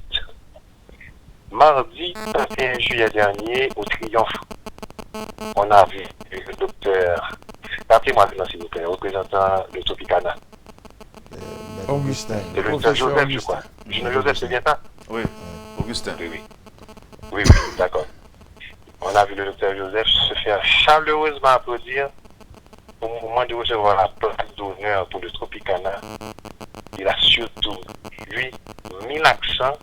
Mardi 31 juillet dernier, au Triomphe, on a vu le docteur, rappelez-moi le nom s'il vous plaît, représentant de Tropicana. Augustin. Le docteur Joseph, je crois. Joseph, c'est bien ça? Oui, Augustin. Oui, d'accord. On a vu le docteur Joseph se faire chaleureusement applaudir au moment de recevoir la plaque d'honneur pour le Tropicana. Il a surtout, lui, mis l'accent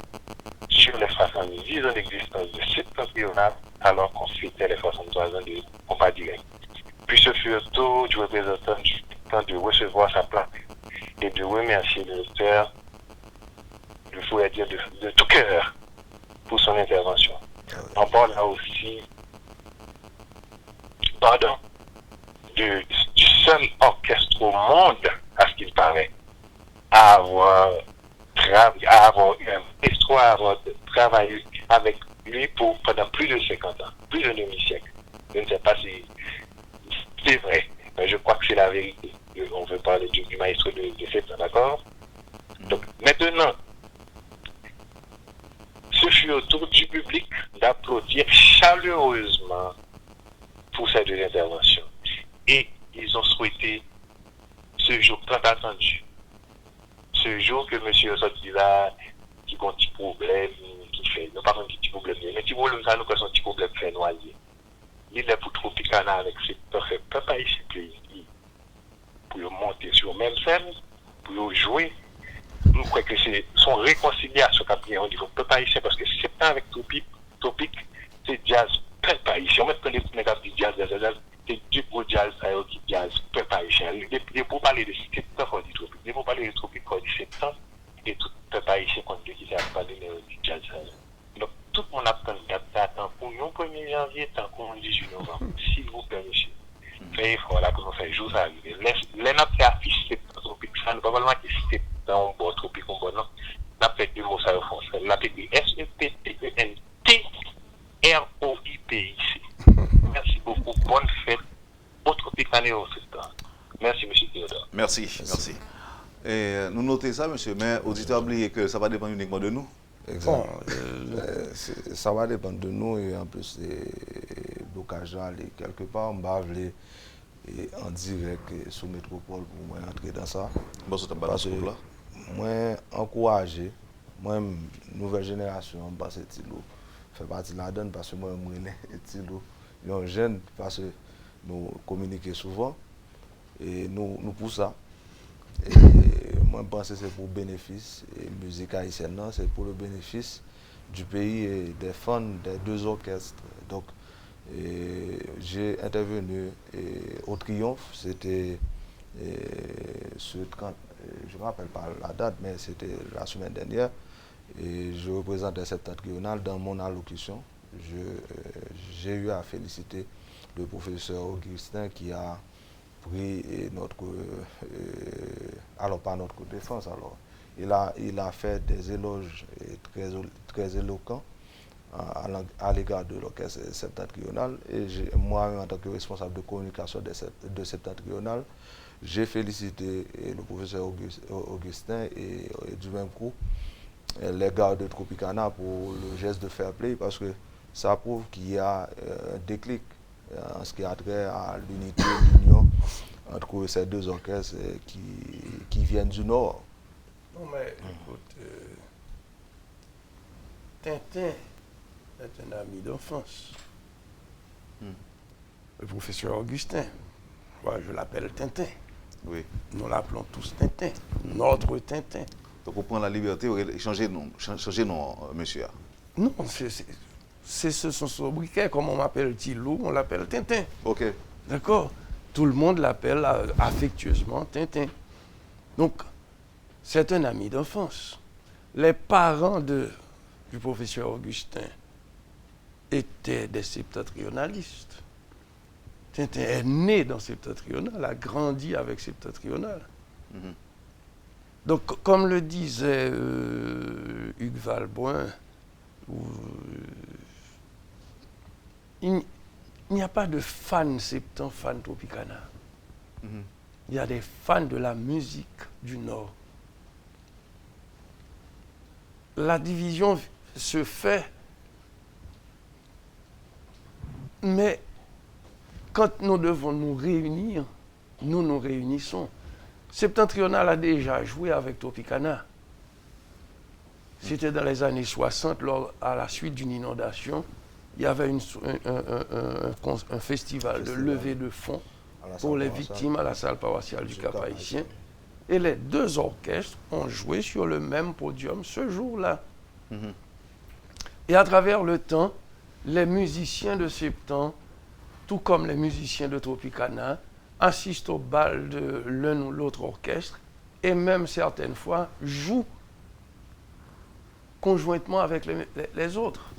sur les 70 ans d'existence de septentrional alors qu'on fêtait les 63 ans de combat direct. Puis ce fut au tour du représentant du temps de recevoir sa plaque et de remercier le docteur, je pourrais dire de tout cœur, pour son intervention. On parle là aussi, du seul orchestre au monde, à ce qu'il paraît, à avoir travaillé avec lui pendant plus de 50 ans, plus d'un demi-siècle. Je ne sais pas si c'est vrai, mais je crois que c'est la vérité. On veut parler du maestro de Septembre, d'accord? Donc, maintenant, ce fut au tour du public d'applaudir chaleureusement pour ces deux interventions. Et ils ont souhaité ce jour tant attendu. Ce jour que M. Sotila qui ont un petit problème, qui fait, non pas un petit problème, mais un petit problème, ça nous cause un petit problème fait noyer. Il est pour Tropicana avec ses peuple haïtien pour monter sur même scène, pour jouer. Nous croyons que c'est son réconciliation qui a bien au niveau peuple haïtien, parce que c'est pas avec Topic, c'est jazz peuple haïtien. On met les petits nègres qui jazz, c'est du gros jazz qui jazz peuple haïtien. Pour parler de c'est pas qu'on dit Topic, pour parler de Topic, qu'on dit c'est temps, et tout peuple haïtien qu'on dit qui a parlé de jazz. Donc tout le monde attend pour nous 1er janvier, tant qu'on 18 novembre, s'il vous plaît, monsieur. Faites effort là pour nous faire jour ça arrive. Les nappes qui affichent c'est Tropique, ça ne peut pas vraiment que c'est dans un bon Tropique ou bon non. Nappe fait deux mots ça au français. Nappe écrit SEPTENTROIPIC. Merci beaucoup. Bonne fête. Au Tropique année au septembre. Merci, monsieur Théodore. Merci. Et nous notons ça, monsieur, mais auditeurs oubliez que ça va dépendre uniquement de nous. Exact. Ça va dépendre de nous et en plus l'occasion aller quelque part, on va aller en direct sous métropole pour moi entrer dans ça. Bon, c'est parce que moi encourager, moi nouvelle génération, parce que Tilo fait partie de la donne parce que moi Tilo, un jeune parce que nous communiquons souvent et nous pour ça. Et moi, je pense que c'est pour le bénéfice, et la musique haïtienne, c'est pour le bénéfice du pays et des fans des deux orchestres. Donc, j'ai intervenu au Triomphe, c'était je ne me rappelle pas la date, mais c'était la semaine dernière. Et je représentais Septentrional dans mon allocution. J'ai eu à féliciter le professeur Augustin qui a pris notre, alors pas notre défense, alors il a fait des éloges très éloquents à l'égard de l'orchestre septentrional et moi en tant que responsable de communication de Septentrional, j'ai félicité le professeur Augustin et du même coup les gars de Tropicana pour le geste de fair play parce que ça prouve qu'il y a un déclic en ce qui a trait à l'unité, l'union entre ces deux orchestres qui viennent du Nord. Non mais écoute, Tintin est un ami d'enfance. Le professeur Augustin, moi je l'appelle Tintin. Oui. Nous l'appelons tous Tintin, notre Tintin. Donc on prend la liberté de changer nom, monsieur. Non, c'est son sobriquet, comme on m'appelle Tilo, on l'appelle Tintin. Ok. D'accord? Tout le monde l'appelle affectueusement Tintin. Donc, c'est un ami d'enfance. Les parents du professeur Augustin étaient des septentrionalistes. Tintin est né dans Septentrional, a grandi avec Septentrional. Donc, comme le disait Hugues Valboin, il n'y a pas de fans septan, fans Tropicana. Il y a des fans de la musique du Nord. La division se fait, mais quand nous devons nous réunir, nous nous réunissons. Septentrional a déjà joué avec Tropicana. C'était dans les années 60, à la suite d'une inondation. Il y avait un festival de levée de fonds pour les victimes à la salle paroissiale du Cap-Haïtien. Et les deux orchestres ont joué sur le même podium ce jour-là. Et à travers le temps, les musiciens de Septan, tout comme les musiciens de Tropicana, assistent au bal de l'un ou l'autre orchestre et même certaines fois jouent conjointement avec les autres.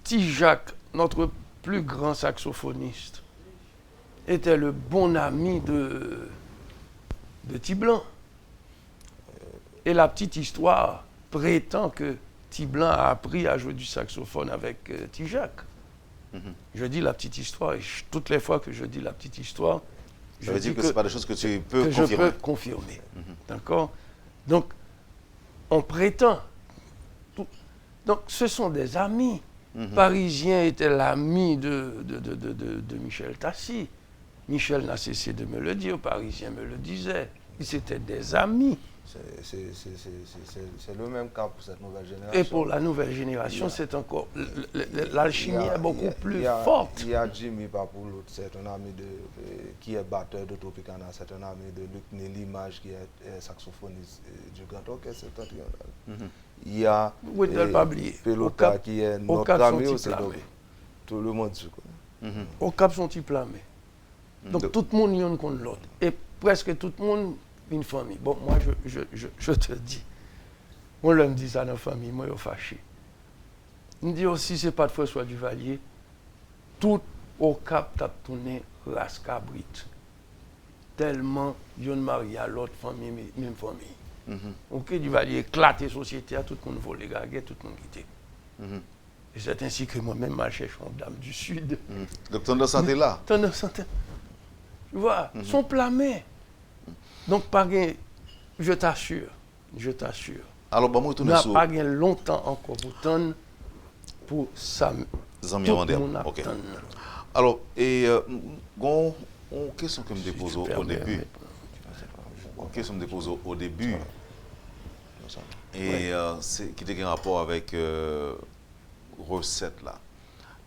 Tijac, notre plus grand saxophoniste, était le bon ami de Tiblan. Et la petite histoire prétend que Tiblan a appris à jouer du saxophone avec Tijac. Je dis la petite histoire, et toutes les fois que je dis la petite histoire, je veux dire que ce n'est pas des choses que tu peux confirmer. Je peux confirmer. D'accord? Donc, on prétend. Donc, ce sont des amis. Parisien était l'ami de Michel Tassi. Michel n'a cessé de me le dire, Parisien me le disait. Ils étaient des amis. C'est le même cas pour cette nouvelle génération. Et pour la nouvelle génération, c'est encore... L'alchimie est beaucoup plus forte. Il y a Jimmy Papoulot, c'est un ami qui est batteur de Tropicana, c'est un ami de Luc Nélimage, qui est saxophoniste du Grand Orchestre septentrional. Il y a Pelota qui est notre ami aussi, donc tout le monde se connaît. Au Cap sont ils plamés. Donc tout le monde y en contre l'autre. Et presque tout le monde une famille. Bon, moi je te dis, moi je me dis ça dans la famille, moi je suis fâché. Je me dis aussi, c'est pas de François Duvalier, tout au Cap t'a tourné race cabrite. Tellement ils ont marié à l'autre famille, même famille. Ok, Duvalier éclaté la société, tout le monde volé, tout le monde quitté. Et c'est ainsi que moi-même, je cherche une dame du Sud. Donc, ton de santé là. Ton de santé. Tu vois, sont plamés. Donc, pas je t'assure. Alors, bon, moi, je tourne sur... pas longtemps encore pour ton pour ça. Zami Mandel. OK. Alors, et une question que je me dépose au début. Une question que je me dépose au début. Et qui a un rapport avec recette là.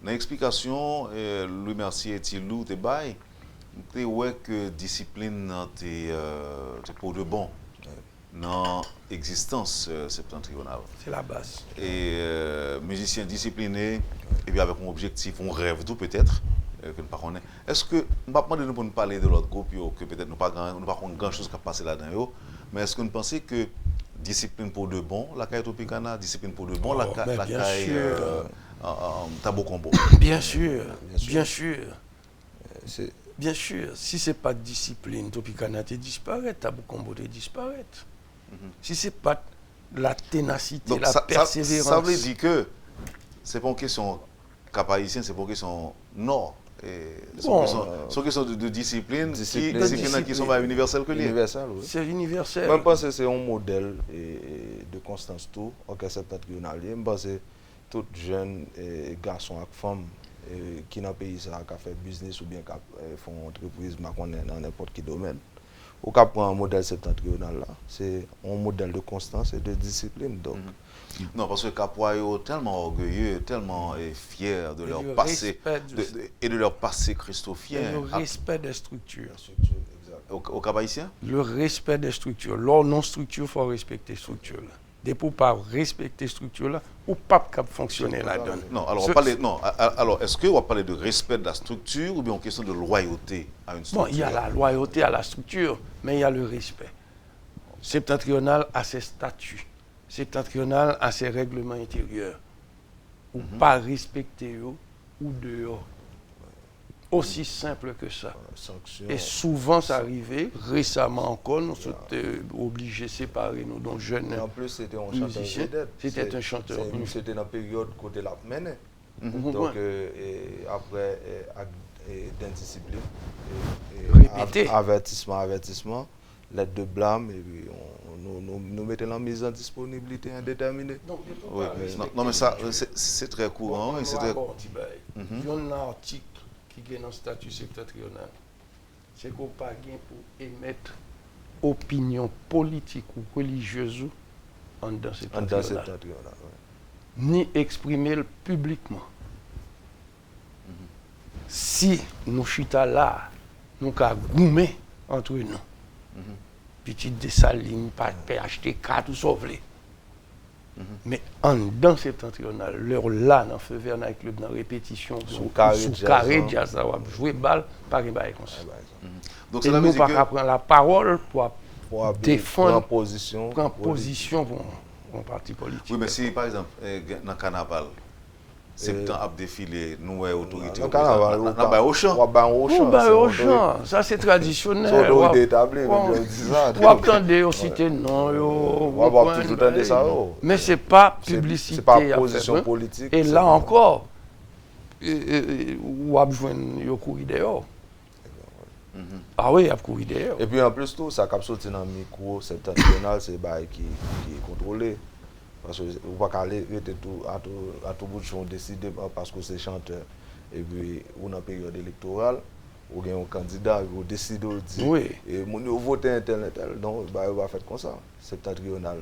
Dans l'explication, Louis Mercier et Tilou, tu vois que discipline t'es pour de bon dans l'existence septentrionale. C'est la base. Et musicien discipliné, et puis avec un objectif, un rêve tout peut-être, que nous ne connaissons pas. Est-ce que, je ne vais pas demander de nous parler de l'autre groupe, que peut-être nous n'avons pas grand-chose qui a passé là-dedans, mais est-ce que nous pensez que discipline pour de bon, la caille Tropicana, discipline pour de bon, la caille Tabo Combo? Bien sûr. Bien sûr, si ce n'est pas de discipline, Tropicana te disparaît, Tabo Combo te disparaît. Si ce n'est pas la ténacité, donc, la persévérance. Ça veut dire que ce n'est pas une question cap-haïtienne, c'est pas une question nord. C'est une question de discipline qui sont universelles que universel, oui. C'est universel. Je pense que c'est un modèle de Constance Tour, orchestre septentrional. Je pense que tout jeune garçon et femme qui dans le pays qui a fait business ou bien qui font entreprise dans n'importe quel domaine. Au cas pour un modèle septentrional là, c'est un modèle de constance et de discipline. Donc. Non, parce que Capois est tellement orgueilleux, tellement fier de leur passé et de leur passé christophien. Le respect des structures. Au Cap haïtien? Le respect des structures. Lors non-structure, il faut respecter les structures. Dès pour pas respecter les structures là, ou pas capable fonctionner là-dedans. Non, alors est-ce que on va parler de respect de la structure ou bien en question de loyauté à une structure? Bon, il y a la loyauté à la structure, mais il y a le respect. Septentrional a ses statuts. Septentrional a ses règlements intérieurs. Ou pas respecter eux, ou dehors. Aussi simple que ça. Et souvent, ça arrivait. Récemment encore, nous sommes obligés de séparer nos dons jeunes. Et en plus, c'était un chanteur vedette. C'était un chanteur. C'était dans la période côté la mené. Donc, après, d'indiscipline, avertissement, lettre de blâme, et puis nous mettons la mise en disponibilité indéterminée. Non, mais ça, c'est très courant. Il y a un article qui est dans le statut septentrional. C'est qu'on n'a pas pour émettre opinion politique ou religieuse en dans septentrional. Ni exprimer le publiquement. Si nous chita là, nous avons goumé entre nous. Petit Dessalines, PHTK, tout sauvé. Mais en dans septentrional, l'heure là, dans feu vert, dans le club, dans répétition, sous carré, jazz, jouer balle, pas de bail comme ça. Donc, et nous ne pouvons pas prendre la parole pour défendre, prendre position pour un parti politique. Oui, mais si par exemple, dans le carnaval, septembre a défilé, nous sommes autorités. Dans carnaval, on va au champ. Au champ, ça c'est traditionnel. On établi, on attendait aussi, non, mais ce n'est pas publicité. Ce n'est pas position politique. Et là encore, on a besoin de courir dehors. Ah oui, il y a courir dehors. Et puis en plus, tout ça qui sorti dans le micro septentrional, c'est qui est contrôlé. Parce que vous ne pouvez pas aller à tout bout de champ décider parce que c'est chanteur. Et puis, on a une période électorale. ou bien un candidat, ou décide de dire, Oui. et mon voter un tel, non, bah, on va faire comme ça. Septentrional,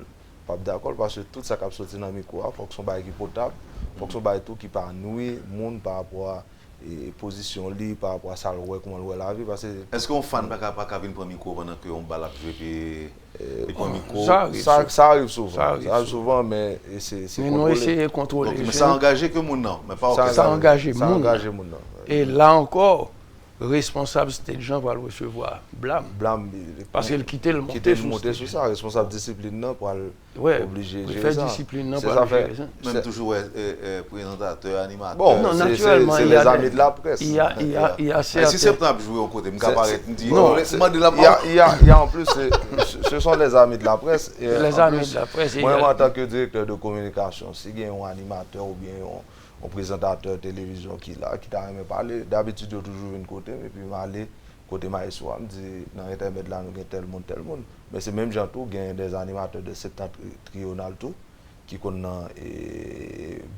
pas d'accord, parce que tout ça qui a sorti dans le micro, il faut que son bail qui potable, il faut que son bail tout qui pas noué, monde par rapport à position libre, par rapport à ça, comment on la vie. Est-ce qu'on fan pas venir prendre micro pendant qu'on balade jouer et prendre micro? Ça arrive souvent. Ça arrive souvent, mais c'est mais nous essayons de contrôler. Mais ça engage que mon nom, mais pas ça engage mon nom. Et là encore, responsable, c'était des gens pour recevoir blâme. Parce qu'il quittait le monter sur ça. Responsable discipline pour obliger de faire discipline pour faire. Même toujours présentateur, animateur. Bon, non, naturellement, c'est les amis de la presse. Il y a certains... Si septembre jouer au côté, il y a en plus, ce sont les amis de la presse. Les amis de la presse. Moi, en tant que directeur de communication, si il y a un animateur ou bien un présentateur de télévision qui t'a aimé parler, d'habitude, il y a toujours une côté, et puis m'aller côté maïsou, me dit, dans l'intermède là, nous avons tel monde. Mais c'est même gens tout, il y a des animateurs de septentrional tout, qui connaissent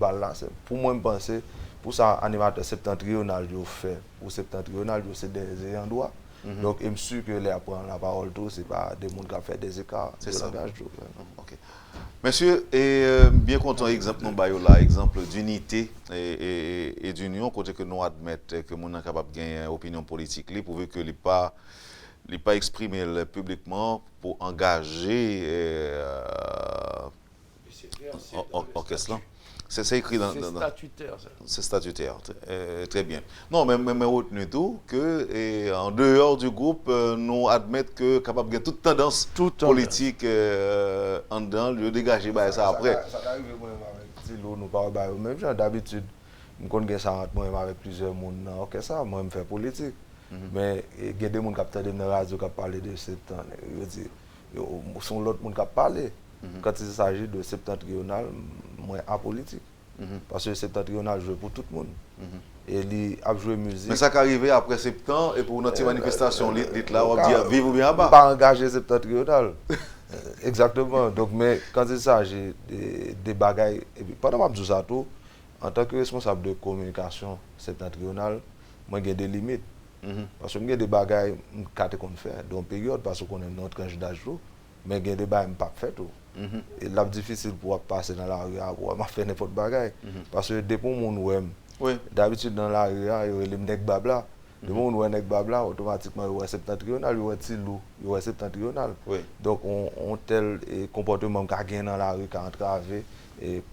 là. Pour moi, je pense, pour ça, animateur septentrional, je fais, pour septentrional, c'est des ayants droit. Donc, je suis sûr que les apprendre la parole tout, ce n'est pas des gens qui ont fait des écarts. C'est ça. Ok. Monsieur, bien content, exemple, exemple d'unité et d'union, côté que nous admettons que nous sommes capables de gagner une opinion politique, pourvu que pas exprimer publiquement pour engager orchestre. C'est écrit dans... C'est statutaire, ça. C'est statutaire, très bien. Non, mais retenu tout que en dehors du groupe, nous admettons que capable de toute tendance politique en dedans, le dégager ça après. Ça arrive avec Tilo, nous parlons même genre d'habitude. Nous connaissons ça entre moi avec plusieurs personnes. Ok, ça, moi je fais politique. Mais il y a des gens qui ont dans la radio qui parlent de septembre. Ce sont l'autre monde qui parlé. Quand il s'agit de septentrional, moi apolitique. Parce que septentrional joue pour tout le monde. Et il a joué musique. Mais ça qui arrive après septembre et pour notre manifestation, là, on va dire vive ou bien bas. Pas engagé septentrional. Exactement. Donc, mais quand il s'agit des bagailles, et puis pendant que je dis ça tout, en tant que responsable de communication septentrionale, moi j'ai des limites. Parce que j'ai des bagailles qu'on fait dans une période, parce qu'on est notre tranche d'âge, mais j'ai des bagailles pas fait tout. Et là, c'est difficile pour passer dans la rue pour faire n'importe bagaille. Parce que depuis mon d'habitude dans la rue, il y a les nek babla. Le monde où nek babla, automatiquement, il y a septentrional, il y a tilou, il y a septentrional. Donc, on tel comportement qui a gagné dans la rue, qui a entravé, et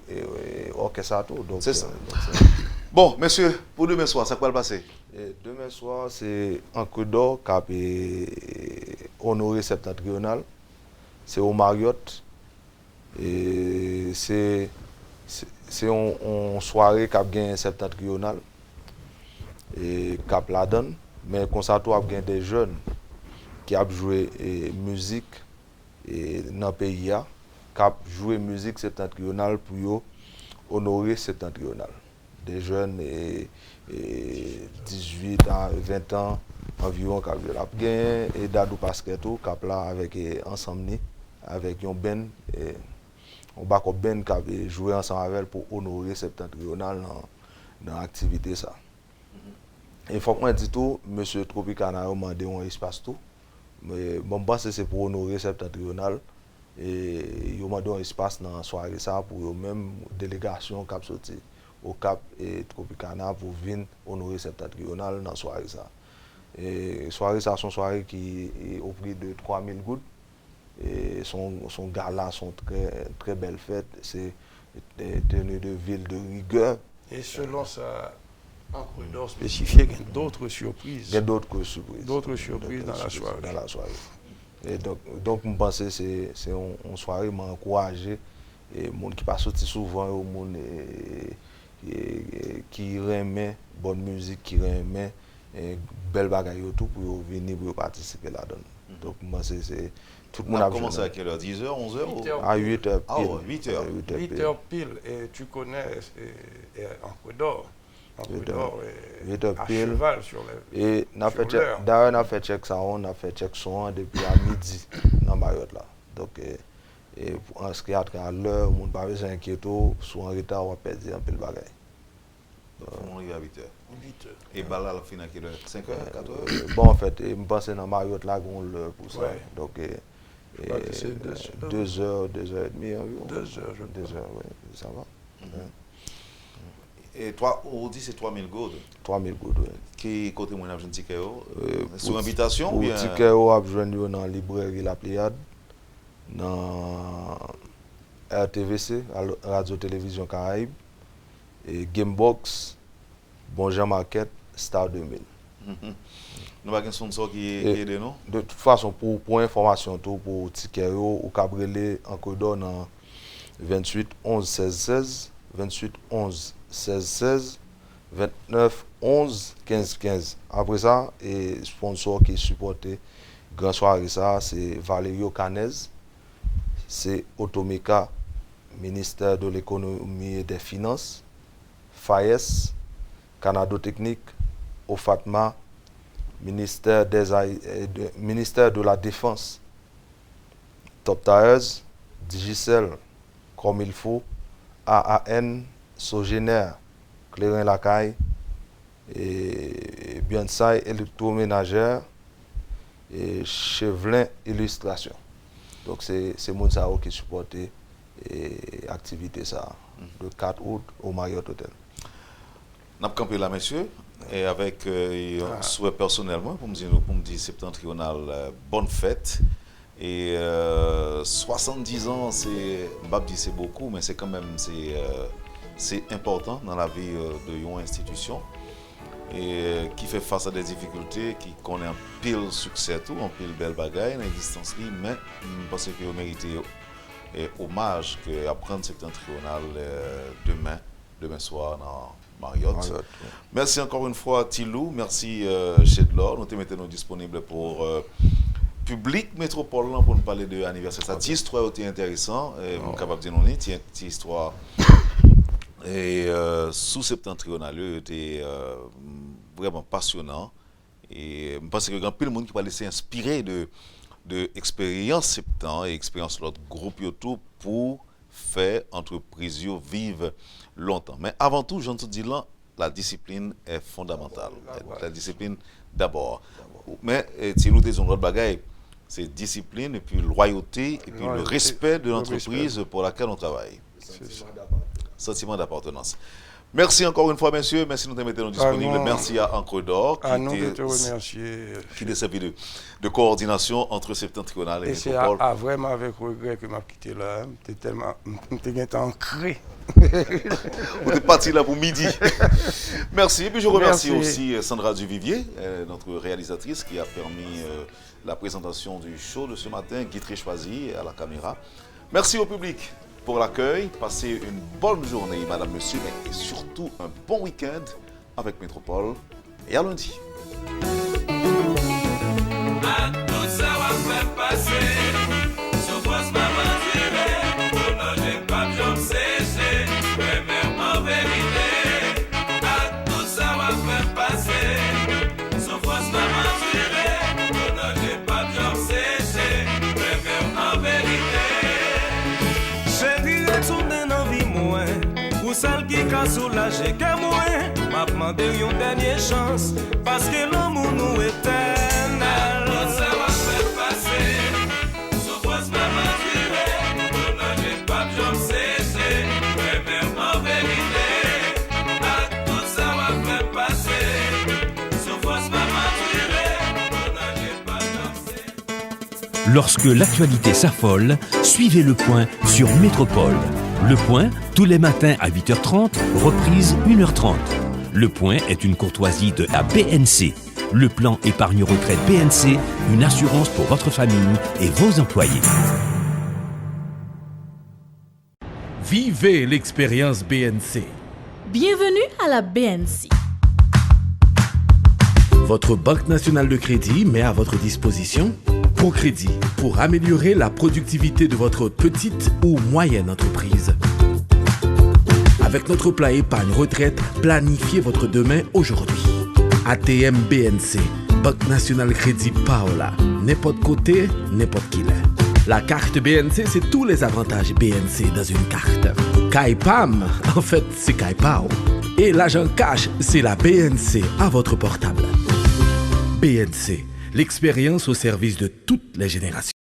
orchestre tout. C'est ça. Bon, monsieur, pour demain soir, ça va le passer? Demain soir, c'est un coup d'or qui a honoré septentrional. C'est au Marriott. Et c'est une soirée qui a gagné septentrional et qui a la donne. Mais comme ça, il y a des jeunes qui ont joué musique dans le pays, qui ont joué musique septentrionale pour honorer septentrional. Des jeunes 18 à 20 ans environ qui ont gagné et Dadou Pasqueto qui a là avec ensemble avec un ben on va ben qui avait joué ensemble avec pour honorer septentrional dans l'activité ça. Et faut que moi dis tout, monsieur Tropicana a demandé un espace tout. Mais bon pense c'est pour honorer septentrional et il m'a donné un espace dans la soirée ça pour même délégation qui a sorti au Cap et Tropicana pour venir honorer septentrional dans la soirée ça. Et soirée ça sont soirée qui est au prix de 3000 gouttes. Et son gala sont très belles fêtes. C'est des tenues de ville de rigueur. Et selon ça, en corridor spécifié, il y a d'autres surprises. Il y a d'autres surprises. D'autres surprises dans la soirée. Et donc je pense que c'est une soirée qui m'a encouragé. Et les gens qui passent sorti souvent, les gens qui aiment bonne musique, qui aiment belle bagaille tout pour venir pour participer là-dedans. Donc moi c'est tout le monde a commencé à quelle heure? 10h, 11h? À 8h pile. Ah ouais, 8h. 8h pile. Et tu connais en corridor. En corridor, à cheval sur les... Et d'ailleurs, on a fait check ça, on a fait check son depuis à midi dans Marriott là. Donc, en ce qui a trait à l'heure, on ne peut pas s'inquiéter, soit en retard, on va perdre un peu le bagage. Donc, on arrive à 8h. 8 heures. Et Bala, la fin à quelle heure? 5 heures, 4 heures? Bon, en fait, je pense dans Marriott Lagon pour ça. Ouais. Donc, C'est 2 heures, 2 heures et demie environ. 2 heures, je 2 heures, oui, ça va. Et toi, on dit c'est 3000 gourdes. 3000 gouttes, oui. Qui côté mon argent ticket? Sur invitation ou Pour bien? ticket, on a besoin de dans la librairie La Pléiade, dans RTVC, Radio-Télévision Caraïbe, et Gamebox, Bon Jean Market, Star 2000. Nous avons un sponsor qui aide nous? De toute façon, pour information, pour ticket, ou Cabrelé en corridor dans 28 11 16 16, 28 11 16 16, 29 11 15 15. Après ça, et sponsor qui supporté grand soirée ça, c'est Valerio Canez, c'est Automeca, ministère de l'économie et des finances, FAES, Canado Technique, OFATMA, ministère de la Défense, Top Tires, Digicel, Comme il faut, AAN, Sogéner, Clairin Lacaille, et Biensai électroménagère, et Chevelin Illustration. Donc c'est Monsao qui supportait l'activité ça, de 4 août au Marriott Hotel. Nous avons campé là, messieurs, et avec un souhait personnellement pour me dire septentrional, bonne fête. Et 70 ans, c'est beaucoup, mais c'est quand même c'est important dans la vie de une institution et qui fait face à des difficultés, qui connaît un pile succès, tout, un pile belle bagaille dans l'existence, mais je pense que vous méritez hommage que apprendre septentrional demain soir dans Marriott. Merci encore une fois Tilou, merci Chedlor, nous te mettons disponibles pour public métropole pour nous parler de l'anniversaire. Cette histoire était intéressante, je suis capable de dire non, cette histoire et sous septentrional était vraiment passionnant et je pense que grand peu de monde qui va laisser inspirer de expérience septembre et expérience l'autre groupe YouTube pour faire entreprise vivre longtemps. Mais avant tout, j'en te dis là, la discipline est fondamentale. La discipline d'abord. Mais si nous disons l'autre bagaille, c'est discipline et puis loyauté et puis le respect de l'entreprise pour laquelle on travaille. Sentiment d'appartenance. Merci encore une fois, messieurs. Merci de nous mettre disponibles. Merci à Encre d'Or qui est servi de coordination entre Septentrional et Métropole. C'est vraiment avec regret que je m'ai quitté là. J'étais tellement ancré. On est parti là pour midi. Merci. Et puis je remercie aussi Sandra Duvivier, notre réalisatrice, qui a permis la présentation du show de ce matin, Guy Très Choisi à la caméra. Merci au public pour l'accueil. Passez une bonne journée, madame, monsieur, et surtout un bon week-end avec Métropole. Et à lundi. À tout ça va faire passer. Sur France, maman, tirée. Pour notre pape, j'en séché. Mais même en vérité. À tout ça va faire passer. Sur France, maman, tirée. Pour notre pape, j'en séché. Mais même en vérité. Retourner dans vie moins pour celle qui a soulagé que moi m'a demandé une dernière chance parce que l'amour nous éternel. Ça va faire passer souffrance m'a maturé pour notre pape j'en cessé mais même en vérité à tout ça va faire passer souffrance m'a maturé pour notre pape j'en cessé. Lorsque l'actualité s'affole, suivez Le Point sur Métropole. Le Point, tous les matins à 8h30, reprise 1h30. Le Point est une courtoisie de la BNC. Le plan épargne-retraite BNC, une assurance pour votre famille et vos employés. Vivez l'expérience BNC. Bienvenue à la BNC. Votre Banque nationale de crédit met à votre disposition ProCrédit pour améliorer la productivité de votre petite ou moyenne entreprise. Avec notre plan épargne retraite, planifiez votre demain aujourd'hui. ATM BNC, Banque nationale crédit Paola, n'importe côté, n'importe qui l'est. La carte BNC, c'est tous les avantages BNC dans une carte. Kaipam, en fait, c'est Kaipao. Et l'agent cash, c'est la BNC à votre portable. BNC, l'expérience au service de toutes les générations.